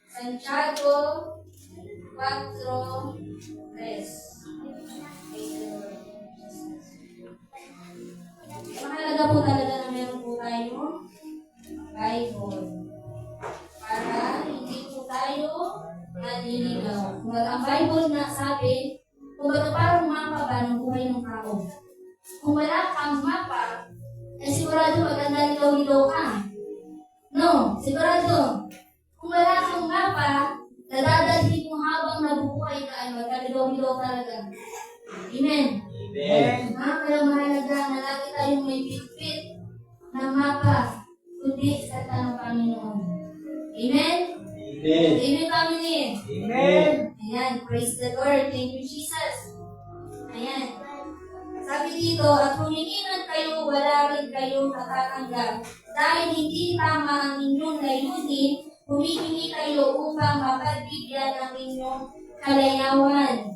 Santiago 4:3. Praise the Lord. Mahalaga po talaga na meron po tayo Bible. Para hindi po tayo naliligaw. Kung ang Bible na sabi, kung parang mapa ba ng buhay ng tao. Kung wala kang mapa, sigurado maganda ligaw-ligaw ka. No, sigurado. Kung wala kang mapa, nadadalhin mo habang nabubuhay ka, magkaligaw-ligaw talaga. Amen. Amen. Kaya mahalaga na lagi tayong may fit na mapa, kundi sa ng Panginoon. Amen? Amen. Amen, family. Amen. Ayan, praise the Lord. Thank you, Jesus. Ayan. Sabi dito, at humingi man kayo, wala rin kayong natatanggap. Dahil hindi tama ang inyong layunin, humihingi kayo upang mapagbigyan ang inyong kalayawan.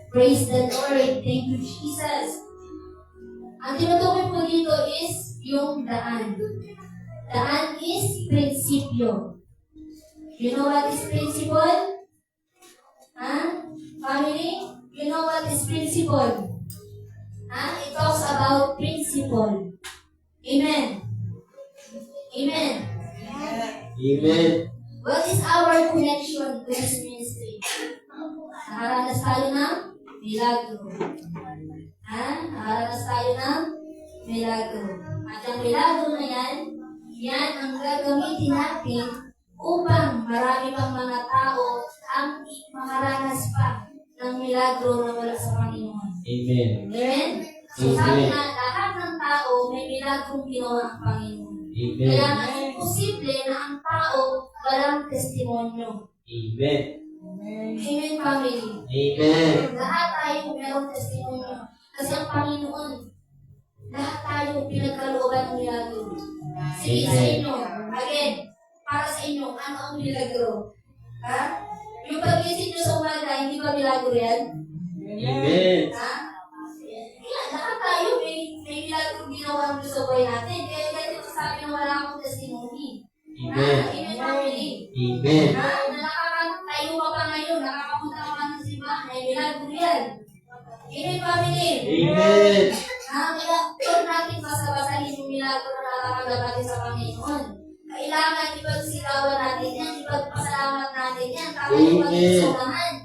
Praise the Lord. Thank you, Jesus. Ang tinutukoy po dito is yung daan. Daan is prinsipyo. You know what is principle? Family? You know what is principle? It talks about principle. Amen. Amen. Amen. What is our connection to this ministry? Nakaranas tayo ng milagro. Nakaranas tayo ng milagro. At ang milagro na yan ang gagamitin natin upang marami pang mga tao ang makaranas pa ng milagro na wala sa Panginoon. Amen. Amen? So sabi na lahat ng tao may milagrong ginawa ang Panginoon. Amen. Kaya nga imposible na ang tao walang testimonyo. Amen. Amen, family. Amen. Lahat tayo mayroong testimonyo. Kasi ang Panginoon, lahat tayo pinagkalooban ng milagro. Sige sa inyo, again, para sa inyo, ano ang milagro? Yung pag-isip nyo sa umaga, hindi ba milagro yan? Amen. Yan, lahat tayo may milagro ginawa mo sa buhay natin. Kaya ganito sabi ng wala akong testimony. Amen. Amen, family. Amen. Nakakatayo ka pa ngayon, nakakapunta ka pa ng simbahan, ay milagro yan. Amen, family. Amen. Kaya huwag natin basa-basahin yung milagro na nakakaganap natin sa Panginoon. Kailangan ipagsigawan natin yan, ipagpasalamat natin yan, tapos ipagsunahan.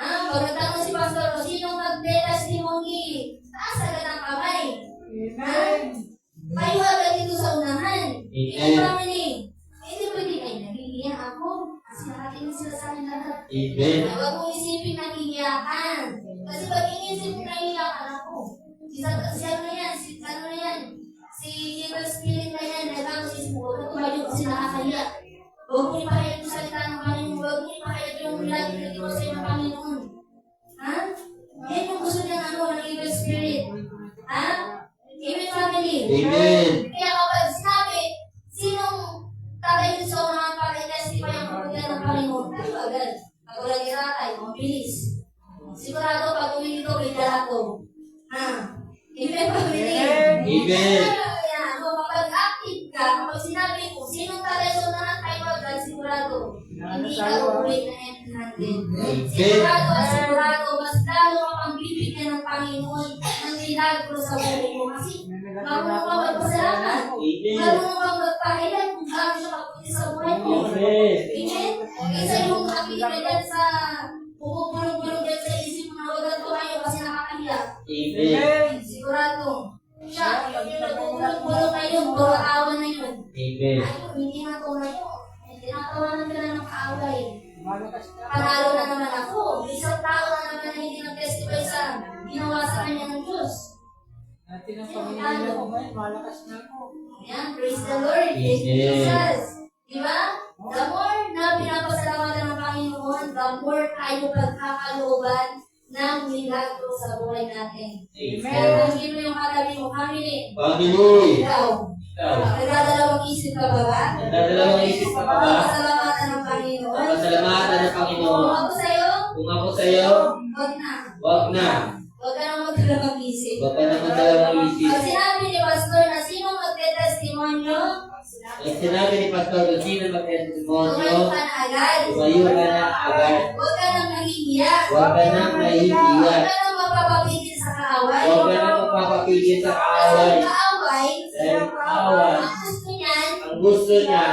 Pag nagtanong si Pastor, sino magte-testimony? Taas agad ang kamay. Kayo agad dito sa unahan. Amen, family. Hindi pwede kayo nagigiyak ako. Kasi nakatingin sila sa akin lahat. Amen. Huwag mong isipin nagigiyakan. Kasi pag inisip mo nagigiyakan ako, si ano na yan, si evil spirit na yan, nagkakasis mo, tumayo kasi nakakaya. Huwag mo ipahayag yung salita ng Panginoon, huwag mo ipahayag yung milagro na ginawa sa ng Panginoon. Yan yung gusto ng ng evil spirit. Amen, family. Amen. Kaya kapag sinabi, sinong tatayo sa unahan para i-testify ang kabutan ng Panginoon, tayo agad. Pag walang iratay, mabilis. Sigurado pag uwi dito, may dala ko. Amen, family. Amen. Ayan, so kapag active ka, kapag sinabi mo, sinong tareso na ng kay Wagad, sigurado, hindi ka uuwi na empty-handed. Sigurado at sigurado, mas lalo ka pang bibigyan ng Panginoon ng milagro sa buhay mo. Kasi marunong ka magpasalamat. Amen. Marunong ka magpahilan kung gaano siya magpunti sa buhay mo. Amen. Amen? Isa yung nakikita dyan sa pumupulong-pulong dyan sa isip mo na Wagad ko kayo kasi nakakahiya. Amen. Sigurado. Siya, pag yung nagpupulong-pulong na yun, awa na yun. Amen. Ayun, hindi na to na yun. Tinatawanan ka na ng kaaway. Panalo na naman ako. Isang tao na naman na hindi nag-testify sa ginawa sa kanya ng Diyos. Ayan, praise the Lord. Thank you, Jesus. Diba? The more na pinapasalamatan ng Panginoon, the more tayo pagkakalooban ng milagro sa buhay natin. Kaya tangin mo yung katabi mo, family. Family. Ikaw. Ikaw. Nagdadalawang isip ka ba ba? Nagdadalawang isip ka pa ba? Pasalamatan ng Panginoon. Pasalamatan ng Panginoon. Kung ako sa'yo, Kung ako sa'yo, wag na. wag na. Huwag ka nang magdalawang isip. Wag ka na magdalawang isip. Pag sinabi ni Pastor na sino magte-testimonyo, Ang sinabi ni Pastor kung sino tumayo mag-testimonyo, ka na agad. tumayo ka na agad. Huwag ka nang nahihiya. Huwag ka nang Huwag nahihiya. ka nang mapapapigil sa kaaway. Huwag ka nang magpapapigil sa Kasi kaaway. yung kaaway, Dahil kaaway, ang gusto niyan, ang gusto niya,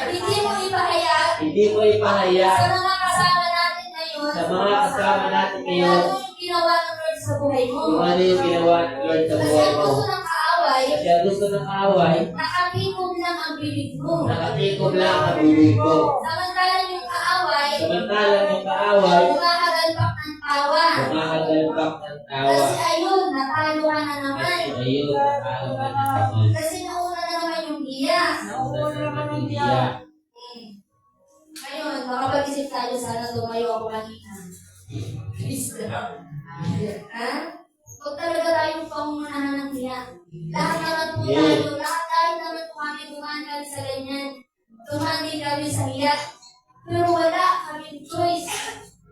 hindi mo ipahayag hindi mo ipahaya sa mga kasama natin ngayon. sa mga kasama natin ngayon Ano yung ginawa ng Lord sa buhay mo. kung ano yung ginawa ng Lord sa Kasi buhay ang mo. gusto ng kaaway, Kasi ang gusto ng kaaway, nakatikom lang ang bibig mo. nakatikom lang ang bibig ko. Samantalang yung kaaway, Samantalang yung kaaway, kumakagalpak ng tawa. kumakagalpak ng tawa. Kasi ayun, natalo ka na naman. Kasi ayun, nakalo ka na naman. Kasi nauna na naman yung giya. Nauna naman yung diya. Ngayon, makapag-isip tayo, sana tumayo ako kanina. Please lang. Ha? Huwag talaga tayong pangunahan ng giya. Lahat naman po tayo, lahat naman po kami dumaan sa ganyan. Tumandi kami sa giya. Pero wala kaming choice.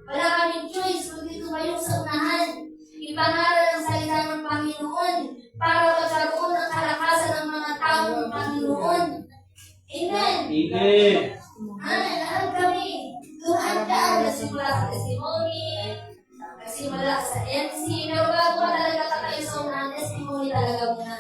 Wala kaming choice kundi tumayo sa unahan. Ipangaral ang salita ng Panginoon para magkaroon ng kalakasan ng mga tao ng Panginoon. Amen. Amen. Lahat kami. Dumaan ka. Nagsimula sa testimony. Nagsimula sa MC. Pero bago ka talaga katayo sa unahan, testimony talaga muna.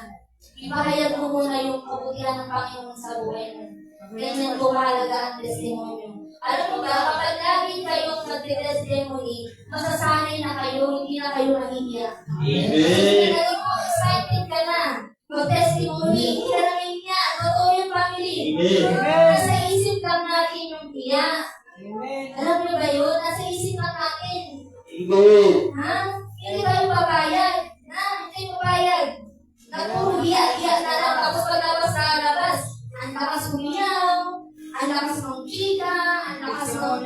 Ipahayag mo muna yung kabutihan ng Panginoon sa buhay mo. Ganyan po mahalaga ang testimony. Alam mo ba, kapag lagi kayong nagte-testimony, masasanay na kayo, hindi na kayo nahihiya. Amen. Alam mo, excited ka na. Mag-testimony, hindi ka nahihiya. Totoo yung family. Amen. Nasa isip lang natin yung hiya. Alam niyo ba yun? Nasa isip lang natin. Amen. Ha? Hindi tayo papayag. Hindi papayag. Puro hiya-hiya na lang. Tapos pagkabas sa labas, ang lakas umiyaw, ang lakas ng chika, ang lakas ng...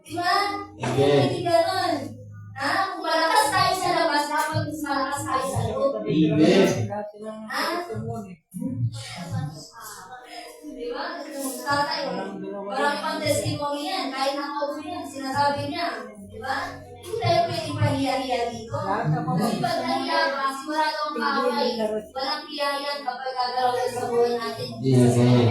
Diba? Hindi ganun. Ha? Kung malakas tayo sa labas, dapat mas malakas tayo sa loob. Amen. Ha? Diba? Tatay, marami pang testimony yan. Kahit nakaupo yan, sinasabi niya. Diba? Hindi tayo pwedeng pahiya-hiya dito. Kasi pag nahiya ka, sigurado ang kaaway. Walang hiya yan kapag gagalaw yan sa buhay natin. Amen.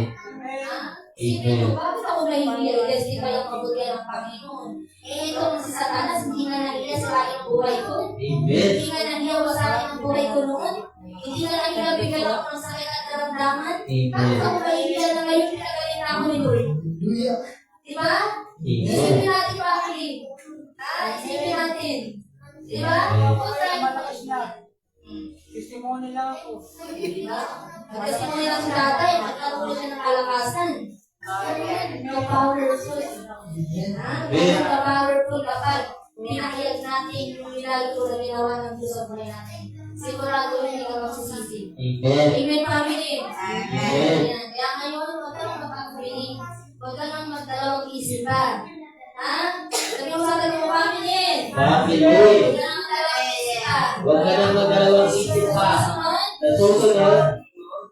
Ha? Sige ko, bakit ako nahihiya? Kasi kaya kabutihan ng Panginoon. Ito si Satanas, hindi nga nahiya sa akin ang buhay ko. Amen. Hindi nga nahiya sa akin ang buhay ko noon. Hindi nga nahiya bigyan ako ng sakit at karamdaman. Bakit ako nahihiya na ngayon pinagaling na ako ni Lord? Diba? Isipin natin bakit. Isipin natin. Diba? Huwag tayo Malakas na. Testimony lang ako. Diba? Nagtestimony lang si tatay, nagkaroon siya ng kalakasan. No powerful. No powerful kapag pinahiyag natin yung milagro na ginawa ng Diyos sa buhay natin. Sigurado hindi ka magsisisi. Amen. Amen, family. Amen. Kaya ngayon, huwag ka nang magpapili. Huwag ka nang magdalawang isip pa. Ha? Sabi mo sa atin mo, family. Family. Huwag ka nang magdalawang isip pa. Huwag ka nang magdalawang isip pa. Sa susunod,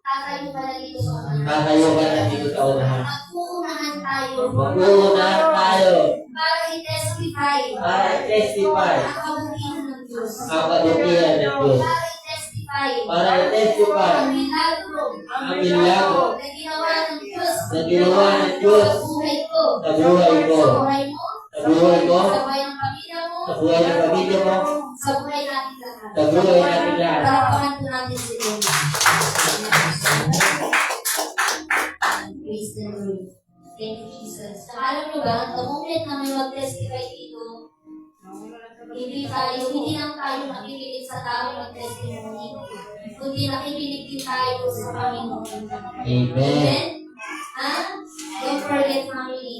Tatayo ka na dito sa unahan. tatayo ka na dito sa unahan. Magpuunahan tayo. Mag-uunahan tayo Para i-testify i-testify Para i-testify ang kabutihan ng Diyos. ang kabutihan ng Diyos. Para i-testify Para i-testify ang milagro ang milagro na ginawa ng Diyos na ginawa ng Diyos sa buhay ko, sa buhay ko, sa buhay mo, sa buhay ko, sa buhay ng pamilya mo, sa buhay ng pamilya mo, sa buhay natin lahat. sa buhay natin lahat. Palakpakan po natin si Lord. Praise the Lord. Thank you, Jesus. Saka alam nyo ba, the moment na may mag-testify dito, hindi lang tayo nakikinig sa tao yung mag-testimony, kundi nakikinig din tayo sa Panginoon. Amen. Ha? Don't forget, family.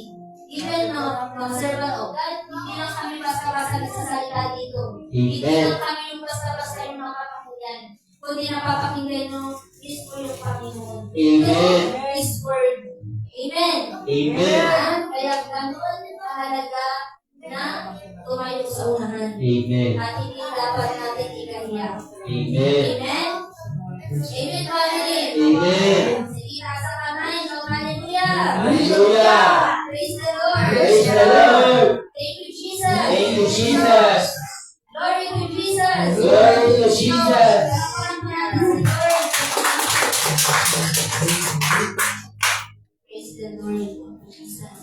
Even mga servant of God, hindi lang kami basta-basta nagsasalita dito. Hindi lang kami yung basta-basta yung makakapagyan, kundi napapakinggan yung His word yung Panginoon. Amen. His word. Amen. Amen. Kaya ganun kahalaga na tumayo sa unahan. Amen. At hindi dapat natin ikahiya. Amen. Amen? Amen, family. Amen. Sige, nasa kamay. Hallelujah. Hallelujah. Praise the Lord. Praise the Lord. Thank you, Jesus. Thank you, Jesus. Glory to Jesus. Glory to Jesus. Palakpakan po natin si Lord. Praise the Lord. Jesus.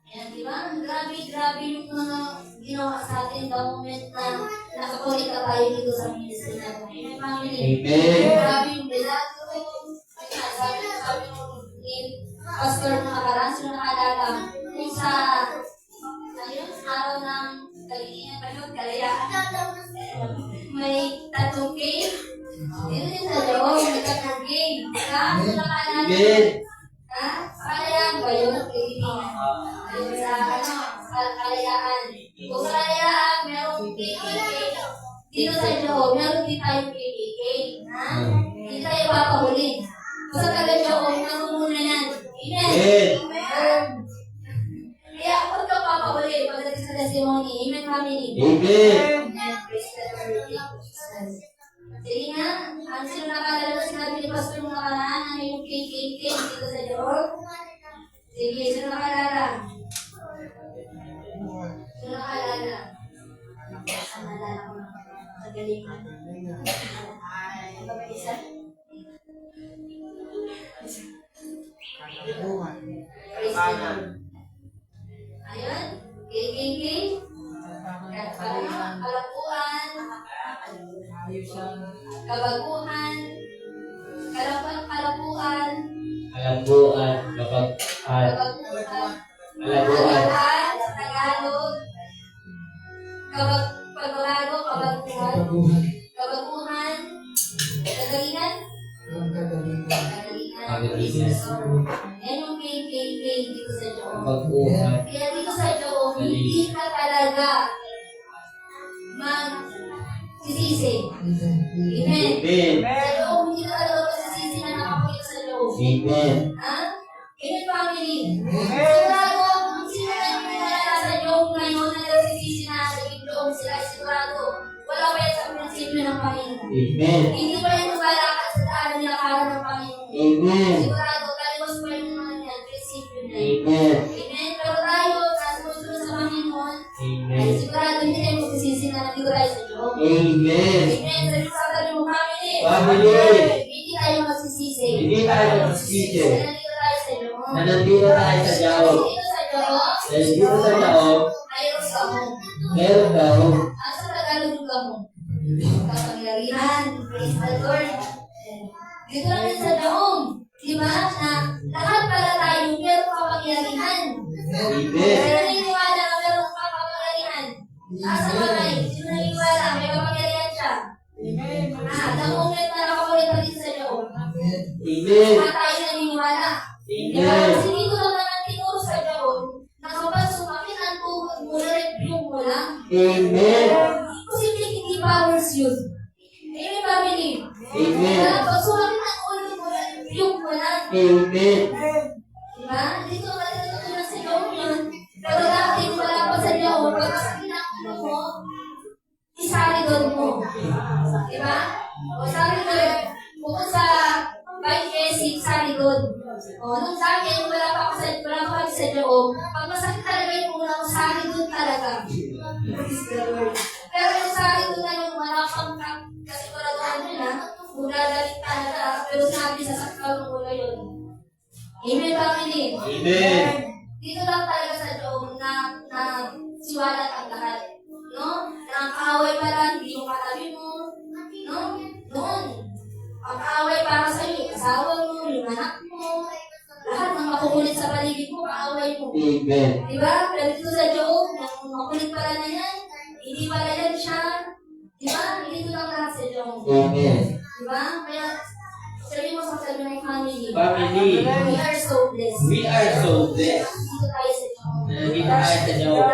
Ayan, di ba? Grabe yung mga ginawa sa atin the moment na nakakulit na tayo dito sa ministry natin. Amen, family. Amen. Grabe yung milagro. Sabi ni Pastor na nakaraan, sino nakalala? Yung sa araw ng kalayaan. May tattoo game. Dito din sa loob, may tattoo game. Sino nakalala? Amen. Ha? Kalayaan ba yun? Ayun sa kalayaan. Kung sa kalayaan, meron KKK. Dito sa loob, meron din tayong KKK. Ha? Hindi tayo papahuli. Kung sa taga-loob, namumuna yan. Amen. Amen. Kaya huwag ka papahuli pagdating sa testimony. Amen, family. Amen. Amen. Praise the Lord. Thank you, Jesus. Sige nga, ang sino nakalala sinabi ni Pastor nung nakaraan na yung KKK dito sa loob? Sige, sino nakalala? Sino nakalala? Ang nalala ko lang. Kagalingan. Ano ba may isa? Praise the Lord. Ayun, KKK. Kalapuan. Kabaguhan. Kalapuan. Alambuan, kapag Kabaguhan. alabuan, Tagalog. Pagbabago, kabaguhan. Kabaguhan. Kagalingan. Kagalingan. Yan yung KKK dito sa loob. pag-uhan, Kaya dito sa loob, hindi ka talaga mag-sisisi. Amen. Amen. Sa loob, hindi ka talaga mag-sisisi na nakapunta sa loob. Amen. Ha? Amen, family. Sigurado, kung sino na yung pinalala sa loob ngayon na nagsisisi na sa loob sila, sigurado, wala pa yan sa prinsipyo ng Panginoon. Amen. Hindi pa yan lumalakad sa daan ng lakaran ng Panginoon. Amen. Sigurado, talimos pa yung mga yan, prinsipyo na yan. Amen. Amen. Pero tayo, sa susunod sa Panginoon, ay Amen. sigurado hindi tayo magsisisi na nandito tayo sa Diyos. Amen. Amen. Sa sabi mo, family. Family. Hindi tayo magsisisi. Hindi tayo magsisisi. Na nandito tayo sa Diyos. Na nandito tayo sa Diyos. Nandito sa Diyos. Dahil dito sa Diyos, Mayroon ka mo. meron ka ho. Ang sa Tagalog yung ka mo. Kapangyarihan. Praise the Lord. Dito lang din sa Daong. Di ba? Na lahat pala tayo meron kapangyarihan. Amen. Kaya naniniwala na meron kapangyarihan. Asa kamay? Sino naniniwala? May kapangyarihan siya. The moment na nakakulit pa dito sa loob. Amen. Lahat tayo naniniwala. Diba? Amen. Kasi dito lang naman tinuro sa loob na kapag sumakit ang tuhod mo, na-review mo lang. Amen. Kasi hindi powers yun. Amen, family. Amen. Kaya pag sumakit ang ulo mo, na-review mo lang. Amen. Diba? Dito ka natutunan sa loob yun. Pero dati wala pa sa loob, pag masakit ang ulo mo, isaridon mo. Diba? O saridon, bukod sa bike acid, saridon. O nung dati, wala pa kami sa loob, pag masakit talaga yung ulo mo, saridon talaga. Praise the Lord. Pero yung sa akin doon na yung malapang kasi paraduhan nila, gumagalit talaga, pero sabi sa sakal ng ulo yun. Amen, family? Amen. Dito lang talaga sa Diyos na siwalat ang lahat. No? Nakakaaway pa lang, hindi yung katabi mo. No? Noon. Ang kaaway para sa iyo, yung asawa mo, yung anak mo, lahat ng makukulit sa paligid mo, kaaway mo. Amen. Diba? Pero dito sa Diyos, yung makulit pala na yan, hindi pala yan siya. Diba? Dito lang lahat sa Diyos. Amen. Diba? Kaya, sabi mo sa sabi ng family. Family. We are so blessed. We are so blessed. Dito tayo sa Diyos. Nandito tayo sa Diyos.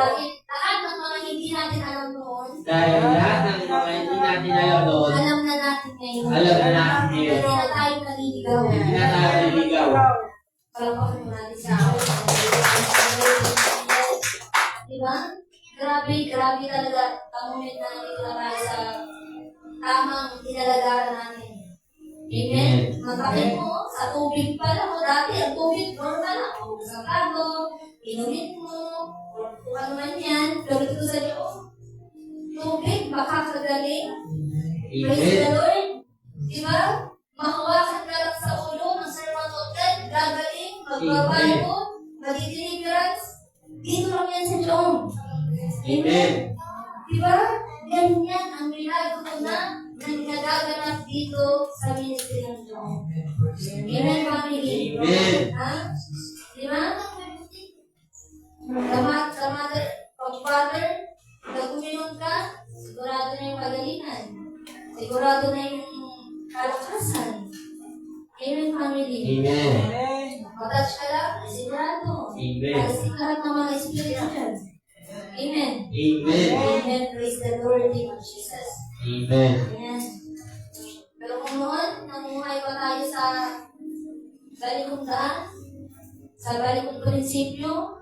Lahat ng mga hindi natin alam noon, Dahil lahat ng mga hindi natin alam doon, alam na natin ngayon. alam na natin ngayon. Hindi na tayo naliligaw. Hindi na tayo naliligaw. Palakpakan mo natin sa diba? Grabe talaga ang moment na nandito na tayo sa tamang inalagaran natin. Amen? Matakit mo, sa tubig pa lang mo dati, ang tubig, normal lang. O sa tago, inumin mo, o kung ano man yan, pero dito sa Diyos, tubig, makakagaling. Praise the Lord. Diba? Mahawakan ka lang sa ulo ng sermon of God, gagaling, magbabago, magdideliverance. Dito lang yan sa Diyos. Amen. Diba? Ganyan ang milagro na nagaganap dito sa ministry ng Diyos. Amen, family? Amen. Ha? Diba? Pag-father, nag-uminom ka, sigurado na yung pagalingan. Sigurado na yung kalakasan. Amen, family? Amen. Matouch ka lang, sigurado. Amen. Alisin lahat ng mga espiritu dyan. Amen. Amen. Amen. Praise the Lord, name of Jesus. Amen. Ayan. Pero kung noon, namuhay pa tayo sa balikong daan, sa balikong prinsipyo,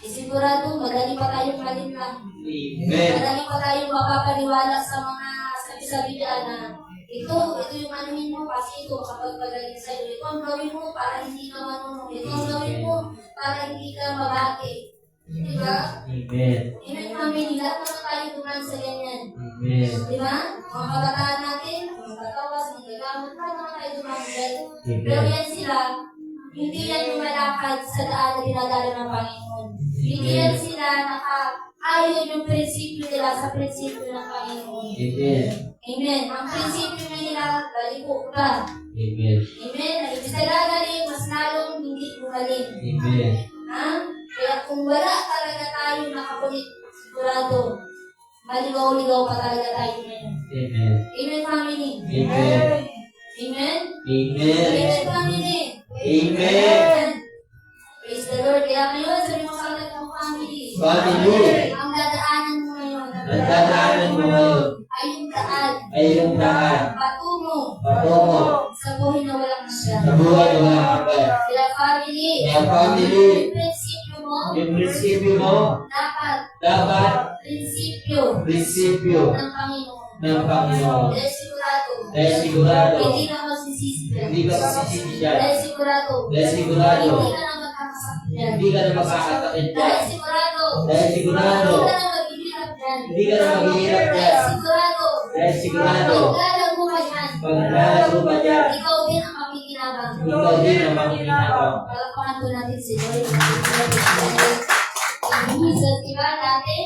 sigurado, madali pa tayong malinlang. Amen. Madali pa tayong mapapaniwala sa mga sabi-sabi dyan na ito yung anuhin mo kasi ito kapag pagaling sa'yo. Ito ang gawin mo para hindi ka marunong. Ito ang gawin mo para hindi ka mabaki. Diba? Amen. Amen, family. Lahat naman tayo dumaan sa ganyan. Amen. Diba? Mga kabataan natin, mga katawas, mga gagamot, lahat naman tayo dumaan sa ganyan. Amen. Pero yan sila, hindi yan yung malakad sa daan na dinadala ng Panginoon. Hindi yan sila naka-ayon yung prinsipyo nila sa prinsipyo ng Panginoon. Amen. Amen. Ang prinsipyo nila, galiko ka. Amen. Amen. Ang ibig sa gagaling, mas lalong hindi gumaling. Amen. Ha? Kaya kung wala talaga tayo nakakulit, sigurado, maligaw-ligaw pa talaga tayo ngayon. Amen. Amen, family. Amen. Amen. Amen. Amen, family. Amen. Praise the Lord. Kaya ngayon, sabi mo sa akin ng family. Family. Ang dadaanan mo ngayon. Ang dadaanan mo ngayon ay yung daan. ay yung daan patungo Sa buhay na walang hanggan. sa buhay ng mga hanggan. Kaya family. Kaya family, Yung prinsipyo mo, yung prinsipyo mo dapat prinsipyo ng Panginoon. ng Panginoon. Dahil sigurado. Dahil sigurado, Hindi ka masisisi dyan. hindi ka masisisi dyan. Dahil sigurado. Dahil sigurado, Hindi ka na magkakasakit dyan. hindi ka na makakatakit Dahil dyan. sigurado. Dahil sigurado, Hindi ka na maghihirap dyan. hindi ka na maghihirap Dahil dyan. sigurado. Dahil sigurado, Maglalago ka dyan. paglalaro ka dyan, Ikaw din ang makikinabang. ikaw din ang makikinabang. Palakpakan po natin si Lord. Jesus, diba dati?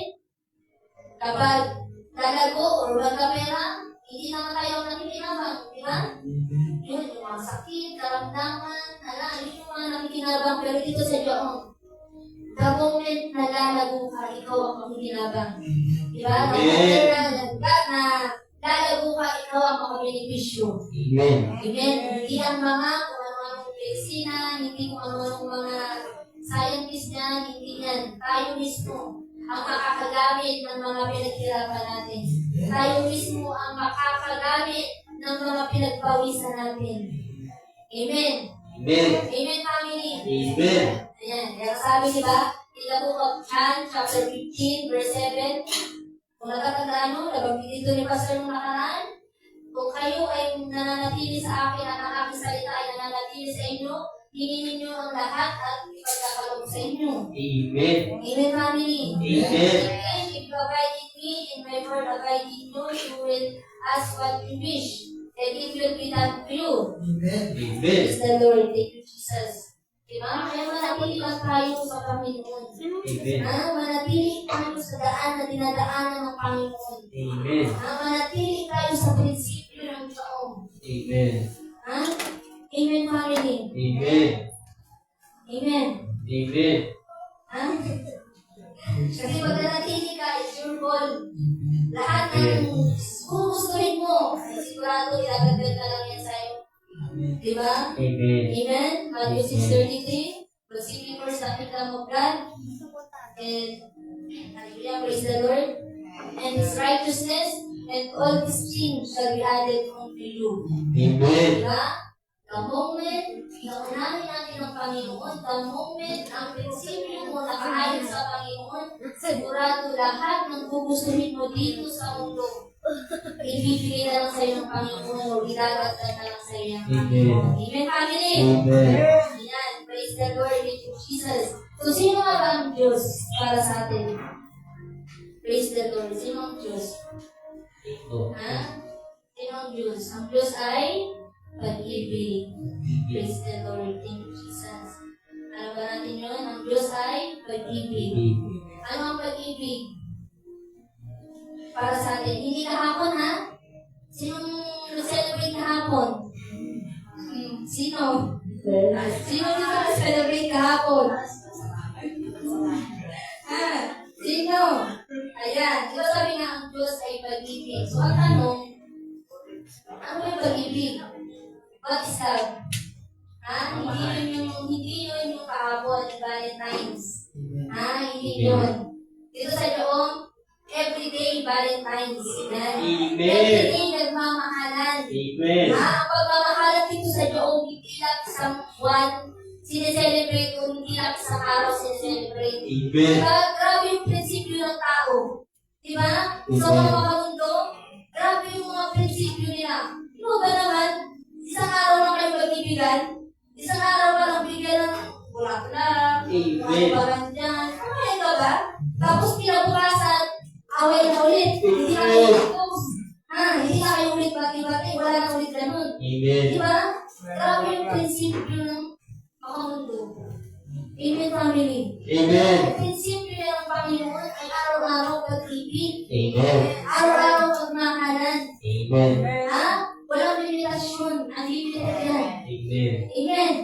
Kapag lalago or wag kamera, hindi naman tayo nakikinabang. Diba? Yun, yung mga sakit, karamdaman, yun yung mga nakikinabang. Pero dito sa Diyos, the moment na lalago ka, ikaw ang makikinabang. Diba? The moment na lalago ka, ikaw ang makabenepisyo. Amen. Amen. Hindi ang mga kung ano-anong medisina, hindi kung ano-anong mga scientist niyan, hindi yan. Tayo mismo ang makakagamit ng mga pinaghirapan natin. Tayo mismo ang makakagamit ng mga pinagpawisan natin. Amen. Amen. Amen, family. Amen. Ayan. Kaya sabi, di ba? In the book of John, chapter 15, verse 7, kung natatandaan mo, nabanggit dito ni Pastor nung nakaraan, kung kayo ay nananatili sa akin at ang aking salita ay nananatili sa inyo, hingin ninyo ang lahat at ipagkakaloob sa inyo. Amen. Amen, family. Amen. If you provide my word abide in you, you will ask what you wish, and it will be done to you. Amen. Praise the Lord. Thank you, Jesus. Diba? Kaya manatili lang tayo sa Panginoon. Amen. Manatili tayo sa daan na dinadaanan ng Panginoon. Amen. Manatili tayo sa prinsipyo ng taong. Amen. Amen, family. Amen. Amen. Amen. Kasi pag nanatili ka, it's your goal. Lahat ng gugustuhin mo, sigurado ilagagdag na lang yan sa'yo. Diba? Amen. Amen? Matthew 6:33. But seek ye first the kingdom of God. And, hallelujah, praise the Lord. And His righteousness, and all these things shall be added unto you. Amen. Diba? The moment, naunahin natin ang Panginoon, the moment ang prinsipyo mo nakaayon sa Panginoon, sigurado lahat ng gugustuhin mo dito sa mundo, ibibigay na lang sa'yo ng Panginoon o ilalagay na lang sa'yo ng Panginoon. Amen, family? Amen. Ayan, praise the Lord, thank you, Jesus. So, sino nga ba ang Diyos para sa atin? Praise the Lord. Sino ang Diyos? Sino ang Diyos? Ang Diyos ay pag-ibig. Praise the Lord. Thank you, Jesus. Alam ba natin yun? Ang Diyos ay pag-ibig. Ano ang pag-ibig? Para sa atin. Hindi kahapon, ha? Sinong celebrate kahapon? Sino? Sino dito na-celebrate kahapon? Sino? Ayan. Diba sabi nga ang Diyos ay pag-ibig. So, ang tanong, ano yung pag-ibig? What is love? Hindi yun yung kahapon, Valentine's. Hindi yun. Dito sa Joong, everyday Valentine's. Everyday nagmamahalan. Ang pagmamahalan dito sa Joong, hindi lang isang buwan, sineselebrate o hindi lang isang araw sineselebrate. Diba? Grabe yung prinsipyo ng tao. Diba? Sa mga mundo, grabe yung mga prinsipyo nila. Di ba naman? Isang araw lang kayo mag-ibigan. Isang araw pa lang bigyan ng bulak-bulak, kabaran dyan. Ano ba? Tapos pinabukasan, away na ulit. Hindi na kayo tapos. Hindi na kayo ulit bati-bati. Wala na ulit ganun. Di ba? Grabe yung prinsipyo ng makamundo. Amen, family. Amen. Ang prinsipyo ng Panginoon ay araw-araw pag-ibig. Amen. Araw-araw pagmamahalan. Amen. Walang limitasyon. Unlimited yan. Amen. Amen.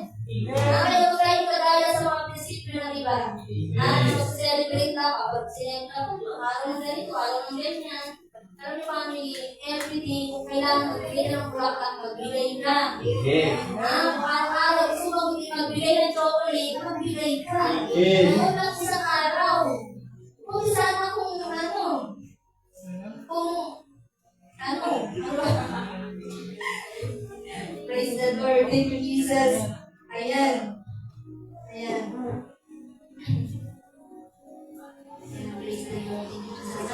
Kaya mo tayo kagaya sa mga prinsipyo ng iba. Celebrate na kapag sinema ko, araw ng ganito, araw ng ganyan. Alam niyo, family, everyday, kung kailangan magbigay ng bulaklak, magbigay ka. Amen. Araw-araw, gusto mo magbigay ng chocolate, magbigay ka. Amen. Ngayon lang isang araw. Kung sana kung praise the Lord. Thank you, Jesus. Ayan. Ayan. Praise the Lord. Thank you, Jesus.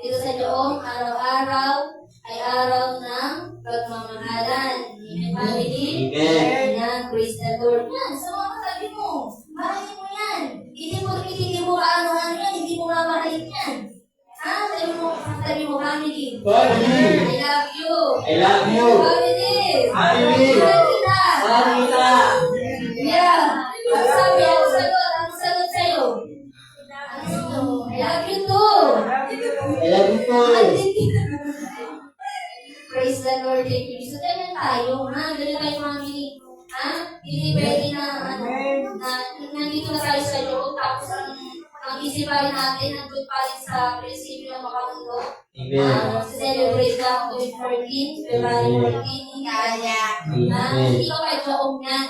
Dito sa Joong, araw-araw ay araw ng pagmamahalan. Amen, family? Amen. Ayan, praise the Lord. Yan, sa mga katabi mo. Mahalin mo yan. Hindi mo kaano-ano yan, hindi mo mamahalin yan. Sabi mo, family. Family. I love you. I love you. Family. Family. Mahal kita. Mahal kita. Yeah. Ang sabi, ang sagot sa'yo. I love you too. I love you too. Praise the Lord. Thank you. So, ganyan tayo. Ganyan tayo, family. Hindi pwede na nandito na tayo sa loob, tapos ang isipan natin, nandun pa rin sa prinsipyo ng makamundo. Amen. Celebrate na ako with 14, February 14, hindi ka kahit laong yan.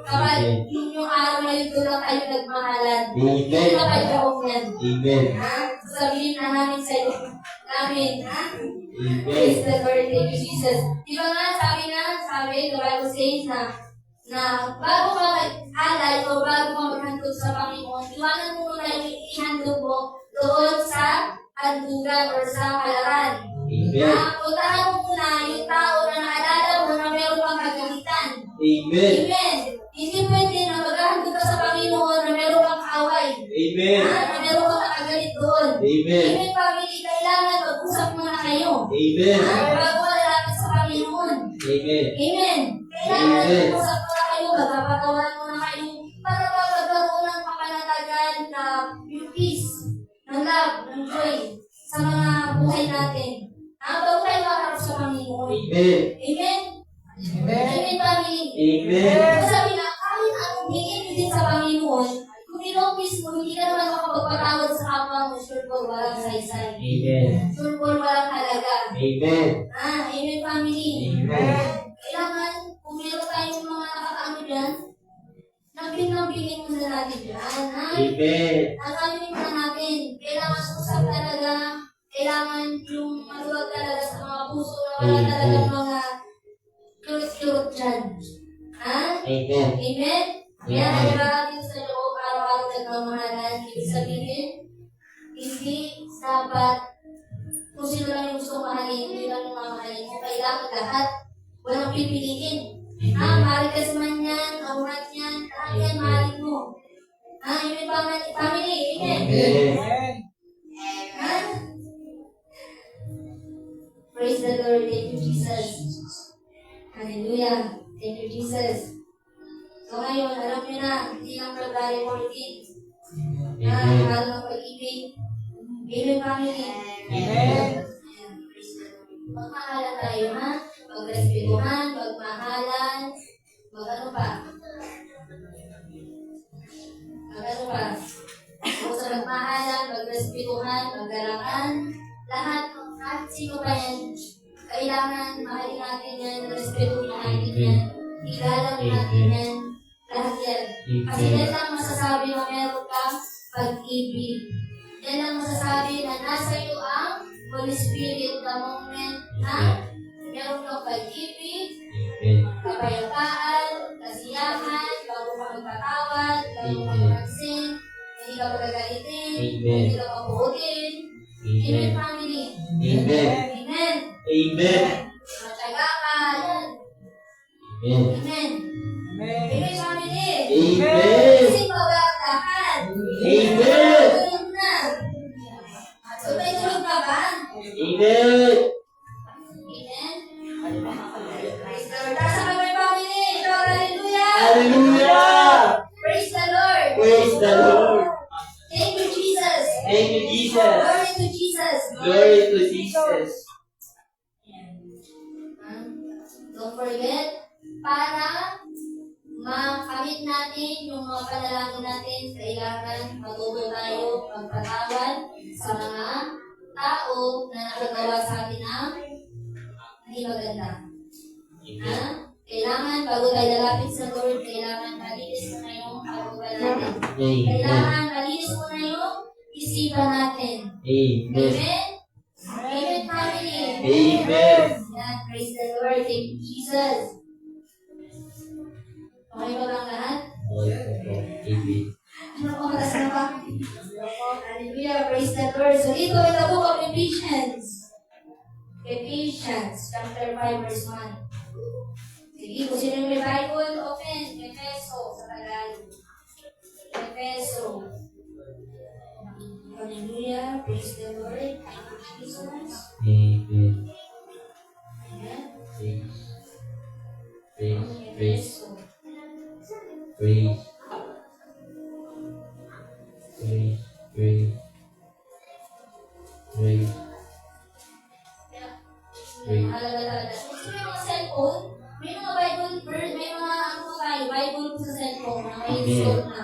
Kapag yung araw na yun, doon lang tayo nagmahalan. Hindi ka kahit laong yan. Amen. Sabihin na namin sa'yo, namin, praise Amen. the Lord, thank you, Jesus. Di ba nga, sabi, the Bible says na bago ka mag-alay o bago ka maghandog sa Panginoon, iwanan mo muna yung ihandog mo doon sa handugan or sa halaran. Amen. Puntahan mo muna yung tao na naalala mo na meron kang kagalitan. Amen. Amen. Hindi pwede na maghahandog ka sa Panginoon na meron kang kaaway. Amen. Na meron kang nakagalit doon. Amen. Amen, family. Kailangan mag-usap muna kayo. Amen. Bago ka lalapit sa Panginoon. Amen. Amen. Kailangan Amen. mag-usap muna kayo, magkapatawan muna kayo para magkaroon ng kapanatagan na yung peace, ng love, ng joy sa mga buhay natin. Bago tayo makaharap sa Panginoon. Amen. Amen. Amen. Amen, family. Amen. Sabi na, kahit anong hingin din sa Panginoon, kung ikaw mismo, hindi ka naman makapagpatawad sa kapwa mo, sure po, walang saysay. Amen. Sure po, walang halaga. Amen. Amen, family. Amen. Kailangan, kung meron tayong mga nakakaano dyan, nabing-nabingin muna natin dyan, ha? Amen. Nakamin muna natin. Kailangan usap talaga. Kailangan yung maluwag talaga sa mga puso na wala talagang mga kirot-kirot dyan. Ha? Amen. Amen? Kaya nagkakaroon dito sa loob, araw-araw nagmamahalan. Ibig sabihin, hindi dapat kung sino lang yung gusto mahalin, hindi lang yung mamahalin mo. Kailangan lahat, walang pipiliin. Mahal ka sa man yan, aurat yan, lahat yan mahalin mo. Amen, family. Amen. Amen. Amen. Ha? Praise the Lord. Thank you, Jesus. Hallelujah. Thank you, Jesus. So ngayon, alam niyo na, hindi lang February 14. Amen. Araw ng pag-ibig. Amen, family. Amen. Praise the Lord. Magmahalan tayo, ha? Magrespetuhan, magmahalan, mag-ano pa? Mag-ano pa? Kung sa magmahalan, magrespetuhan, maggalangan, lahat, kahit sino pa yan, kailangan mahalin natin yan, respetuhin natin yan, igalang natin yan, lahat yan. Kasi yan lang masasabi na meron kang pag-ibig. Yan lang masasabi na nasa iyo ang Holy Spirit the moment na meron kang pag-ibig, kapayapaan, kasiyahan, bago ka magpatawad, bago ka magpansin, hindi ka magagalitin, hindi ka mabuhutin. Amen, family. Amen. Amen. Amen. Matyaga ka. Yan. Amen. Amen. Amen. Amen, family. Amen. Kasi magagahan. Amen. Tulog na. So, may tulog ka ba? Amen. Amen. Praise the Lord. Taas ang may family. Lord, hallelujah. Hallelujah. Praise the Lord. Praise the Lord. Thank you, Jesus. Thank you, Jesus. Glory to Jesus. Glory to Jesus. Don't forget, para makamit natin yung mga panalangin natin, kailangan matuto tayo magpatawad sa mga tao na nakagawa sa atin ng hindi maganda. Ha? Kailangan, bago tayo lalapit sa Lord, kailangan malinis mo na yung kabugan natin. Amen. Kailangan malinis mo na yung isipan natin. Amen. Amen? Amen, family. Amen. Yan, praise the Lord. Thank you, Jesus. Okay ba bang lahat? Amen. Anong oras na ba? Hallelujah, praise the Lord. So dito, in the book of Ephesians. Ephesians, chapter 5, verse 1. Sige, kung sino yung may Bible, open. Efeso, sa Tagalog. Efeso. Hallelujah, praise the Lord. Thank you, Jesus. Amen. Amen. Praise. Praise. Praise. Efeso. Praise. Praise. Praise. Praise. Praise. Halaga. Gusto mo yung mga cellphone? May mga Bible, may mga ano tayo, Bible sa cellphone na may install na.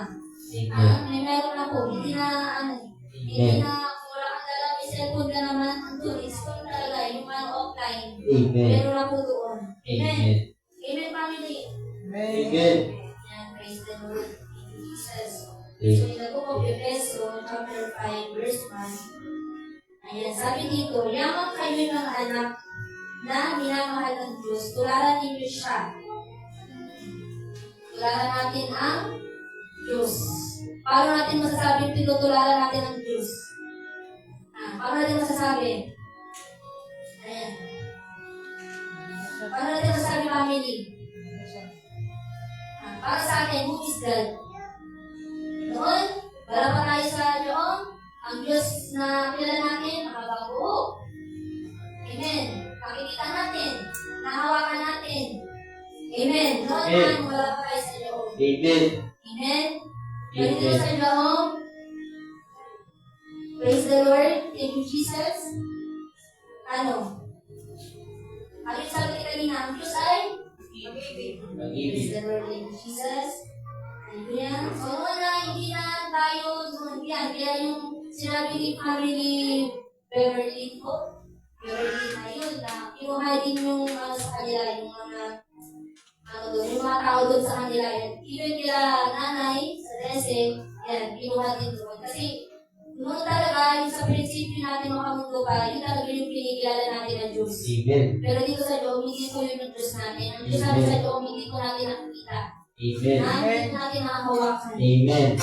Amen. May meron ako, hindi na ano, hindi na kung wala kang dala, may cellphone ka naman, andun, install talaga, yung mga offline. Amen. Meron ako doon. Amen. Amen. Amen, family. Amen. Amen. Yan, praise the Lord. Thank you, Jesus. So, Praise. in the book of Efeso, chapter 5, verse 1, ayan, sabi dito, yamang kayo'y mga anak na minamahal ng Diyos, tularan ninyo siya. Tularan natin ang Diyos. Paano natin masasabing tinutularan natin ang Diyos? Paano natin masasabi? Ayan. Paano natin masasabi, family? Para sa akin, who is God? Noon, wala pa tayo sa yung Ang Diyos na kilala natin, nakabago. Amen. Makikita natin, nahawakan natin. Amen. Noon Amen. man, wala pa kayo sa loob. Amen. Amen. Ganito Amen. sa loob. Praise the Lord. Thank you, Jesus. Ano? Ano yung sabi ni kanina? Ang Diyos ay? Praise Pag-ibig. the Lord. Thank you, Jesus. Hallelujah. So, noon na, hindi na tayo, yan, kaya yung sinabi ni family Beverly po, Beverly na yun, na kinuha din yung sa kanila, yung mga, yung mga tao doon sa kanila, yan. Even kila nanay, sa Dese, yan, kinuha din doon. Kasi, noon talaga, yung sa prinsipyo natin makamundo pa, yun talaga yung pinigilala natin ng Diyos. Amen. Pero dito sa loob, hindi ko yun yung Diyos natin. Ang Diyos natin sa loob, hindi ko natin nakikita. Amen. Hindi natin nakahawakan. Amen.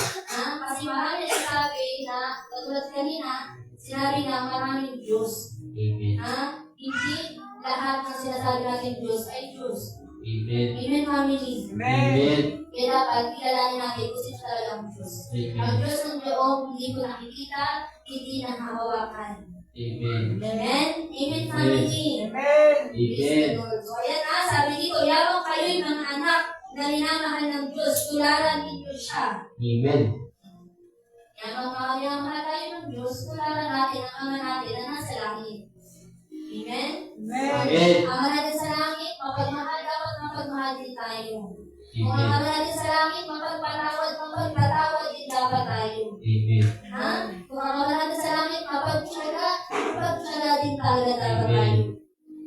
Kasi marami na sinabi na, katulad kanina, sinabi na maraming Diyos. Amen. Hindi lahat ng sinasabi natin Diyos ay Diyos. Amen. Amen, family. Amen. Kaya dapat kilalanin natin kung sino talaga ang Diyos. Ang Amen. Diyos ng loob, hindi ko nakikita, hindi nahahawakan. Amen. Amen? Amen, family. Amen. Amen. So, ayan sabi dito, yabang kayo'y mga anak na minamahal ng Diyos, tularan ninyo siya. Amen. Yabang tayo ng Diyos, tularan natin ang Ama natin na nasa langit. Amen? Amen. Ang Ama natin sa langit, mapagmahal, dapat mapagmahal din tayo. Kung ang Amen. Ama natin sa langit, mapagpatawad din dapat tayo. Amen. Kung ang Ama natin sa langit, mapagtsaga din talaga dapat tayo.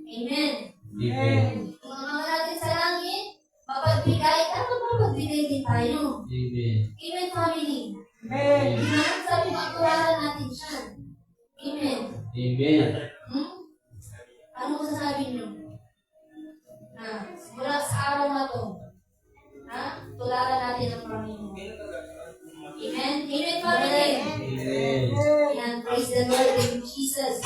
Amen? Amen. Kung ang Ama natin sa langit, mapagbigay, dapat mapagbigay din tayo. Amen. Amen, family. Amen. Sabi magtularan natin siya. Amen. Amen. Ano masasabi niyo? Mula sa araw na to, tularan natin ang Panginoon. Amen? Amen, family. Amen. Ayan, praise the Lord. Thank you, Jesus.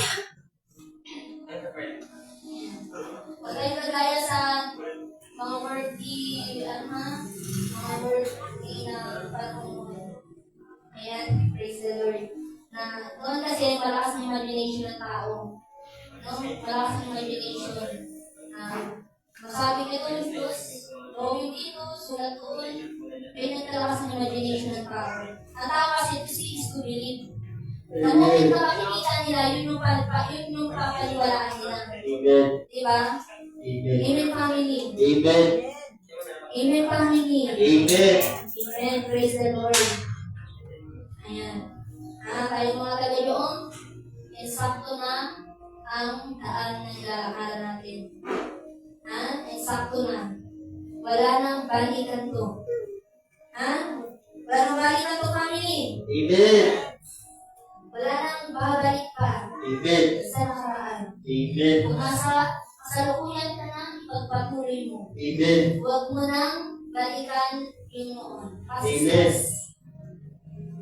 Huwag tayong kagaya sa mga worthy, mga worthy na panunod. Ayan, praise the Lord. Noon kasi malakas ang imagination ng tao. No? Malakas ang imagination. Masabi nito yung Diyos, drawing dito, sulat doon. May nagkalakas ang imagination ng tao. Ang tao kasi to see is to believe. The moment na makikita nila, yun yung papaniwalaan nila. Amen. Diba? Amen. Amen, family. Amen. Amen, family. Amen. Amen. Praise the Lord. Ayan. Tayo mga taga-yoong, insakto na ang daan na nilalakaran natin. Insakto na. Wala nang balikan to. Wala nang balikan to, family. Amen. Wala nang babalik pa. Amen. Sa nakaraan. Amen. Kung nasa kasalukuyan ka na, ipagpatuloy mo. Amen. Huwag mo nang balikan yung noon. Amen.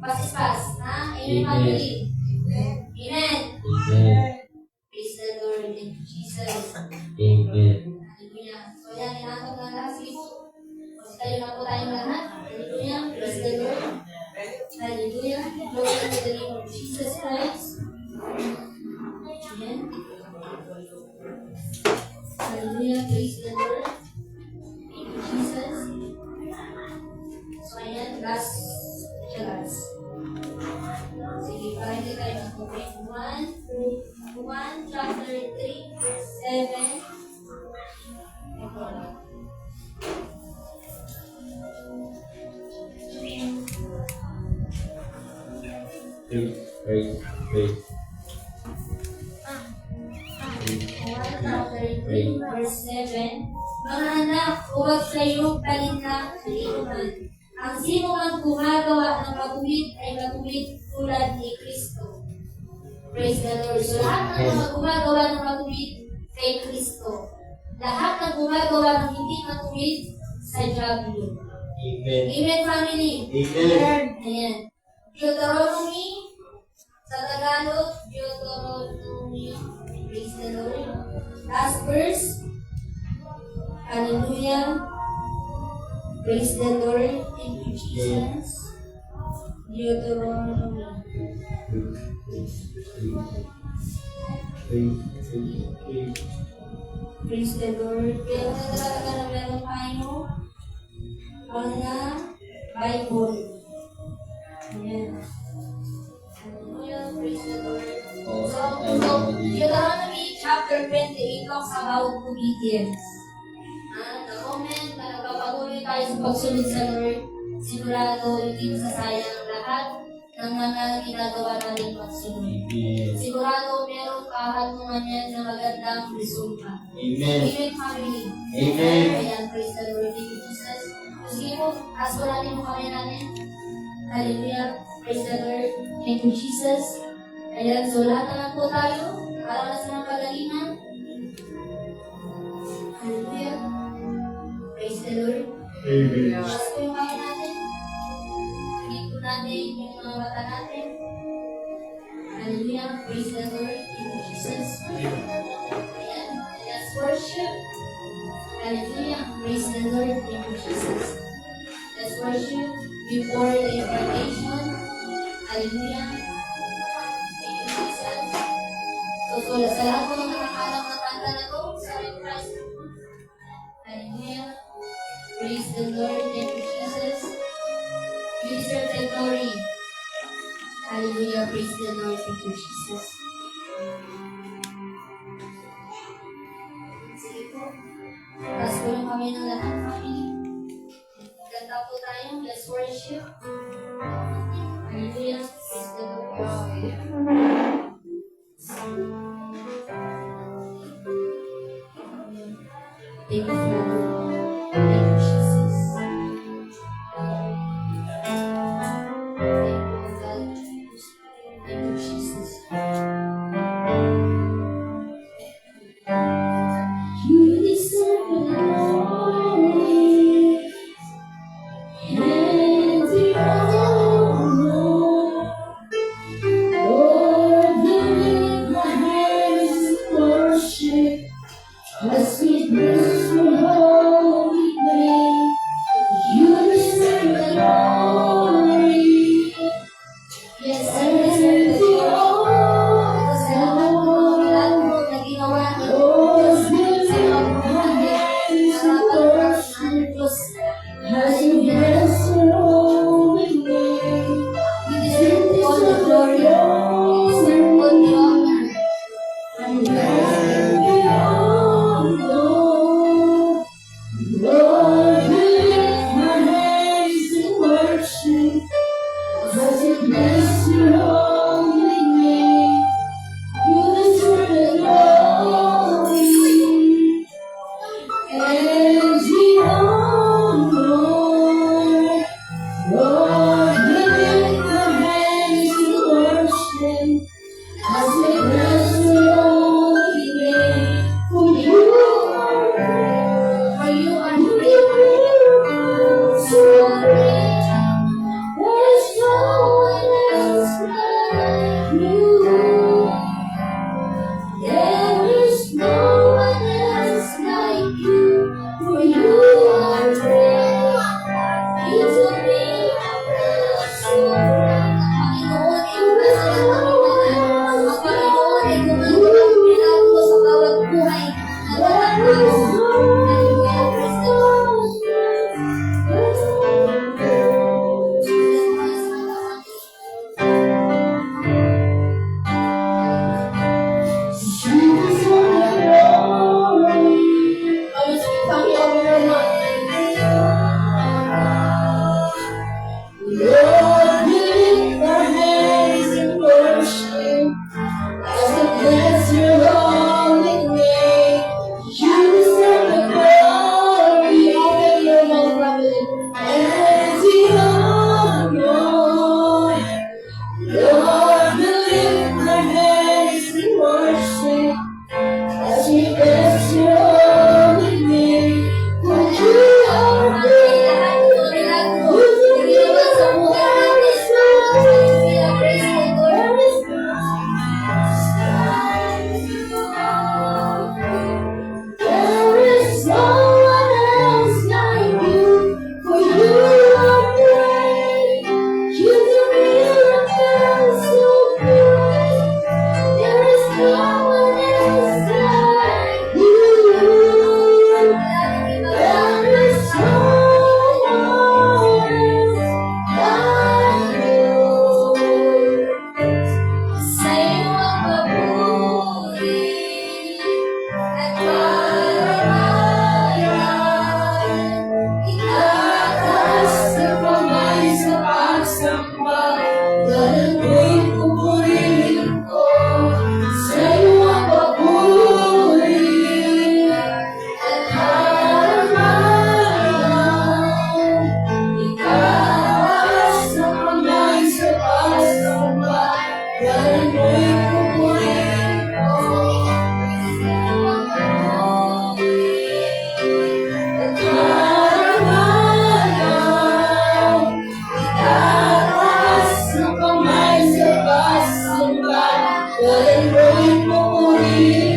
Pasispas. Amen, Amen. family. Amen. Amen. Praise the Lord. Thank you, Jesus. Amen. Hallelujah. So yan, inaantog ng lahat. Sige po. Kasi tayo na po tayong lahat. Hallelujah. Praise the Lord. Hallelujah. Glory to the name of Jesus Christ. Amen. Hallelujah. Praise the Lord. Thank you, Jesus. So ayan, last. Sige, para hindi tayo mag-open. 1 chapter 3, verse 7. Praise. 1 chapter 3, verse 7. Mga anak, huwag kayong kalinga-kalimutan. Ang sino man gumagawa ng matuwid ay matuwid tulad ni Kristo. Praise the Lord. So lahat ng mga gumagawa ng matuwid kay Kristo. Lahat ng gumagawa ng hindi matuwid sa diablo. Amen. Amen, family. Amen. Ayan. Deuteronomy, sa Tagalog, Deuteronomy. Praise the Lord. Last verse. Hallelujah. Praise the Lord. Thank you, Jesus. Deuteronomy. Praise the Lord. Kaya talaga na meron tayo mga Bible. Ayan. Hallelujah. Praise the Lord. So Deuteronomy chapter 28 talks about obedience. The moment na nagpapatuloy tayo sa pagsunod sa Lord, sigurado hindi masasayang ang lahat ng mga ginagawa natin pagsunod. Sigurado merong kahatungan yan na magandang resulta. Amen. Amen, family. Amen. Ayan, praise the Lord. Thank you, Jesus. Sige po, taas po natin yung kamay natin. Hallelujah. Praise the Lord. Thank you, Jesus. Ayan, so lahat na lang po tayo. Para na sa mga kagalingan. Hallelujah. Praise the Lord. Amen. Taas po yung kamay natin. Tingin po natin yung mga mata natin. Hallelujah. Praise the Lord. Thank you, Jesus. Ayan. Let's worship. Hallelujah. Praise the Lord. Thank you, Jesus. Let's worship before the incarnation. Hallelujah. Thank you, Jesus. So sa lahat po ng nakakalam ng kanta na to, sa Christ. Hallelujah. Praise the Lord. Thank you, Jesus. You deserve the glory. Hallelujah. Praise the Lord. Thank you, Jesus. Sige po. Taas po yung kami ng lahat, family. Ganda po tayo. Let's worship. Hallelujah. Praise the Lord. Thank you, Father. Thank you, Jesus. Thank you, Jesus. You deserve the glory and the honor. Lord, we lift my hands in worship as we bless your holy name. You deserve the glory. Yes, I deserve the honor. Salamat po, milagro na ginawa niyo. Diyos, sa pagmamahal, sa pagmamahal ng Diyos. As you bless your holy name. You deserve all the glory. You deserve all the honor. And blessed be all, Lord. Lord, we lift my hands in worship as we bless your holy name. You deserve the glory and the honor. Lord, we lift my hands in worship as we bless your holy name. For you are great, for you are great, so great. There's no one else like you. There is no one else like you. For you are great. You took me so Panginoon, iugasan ang kami mga ang Panginoon ay gumagawa ng milagro sa bawat buhay ng bawat tao. Hallelujah. Praise the Lord. Lord, we lift our hands in worship as we bless your holy name. You deserve the glory and the honor. Lord, we lift our hands in worship as we bless your holy name. For you are great. Praise the Lord. Purihin mo, purihin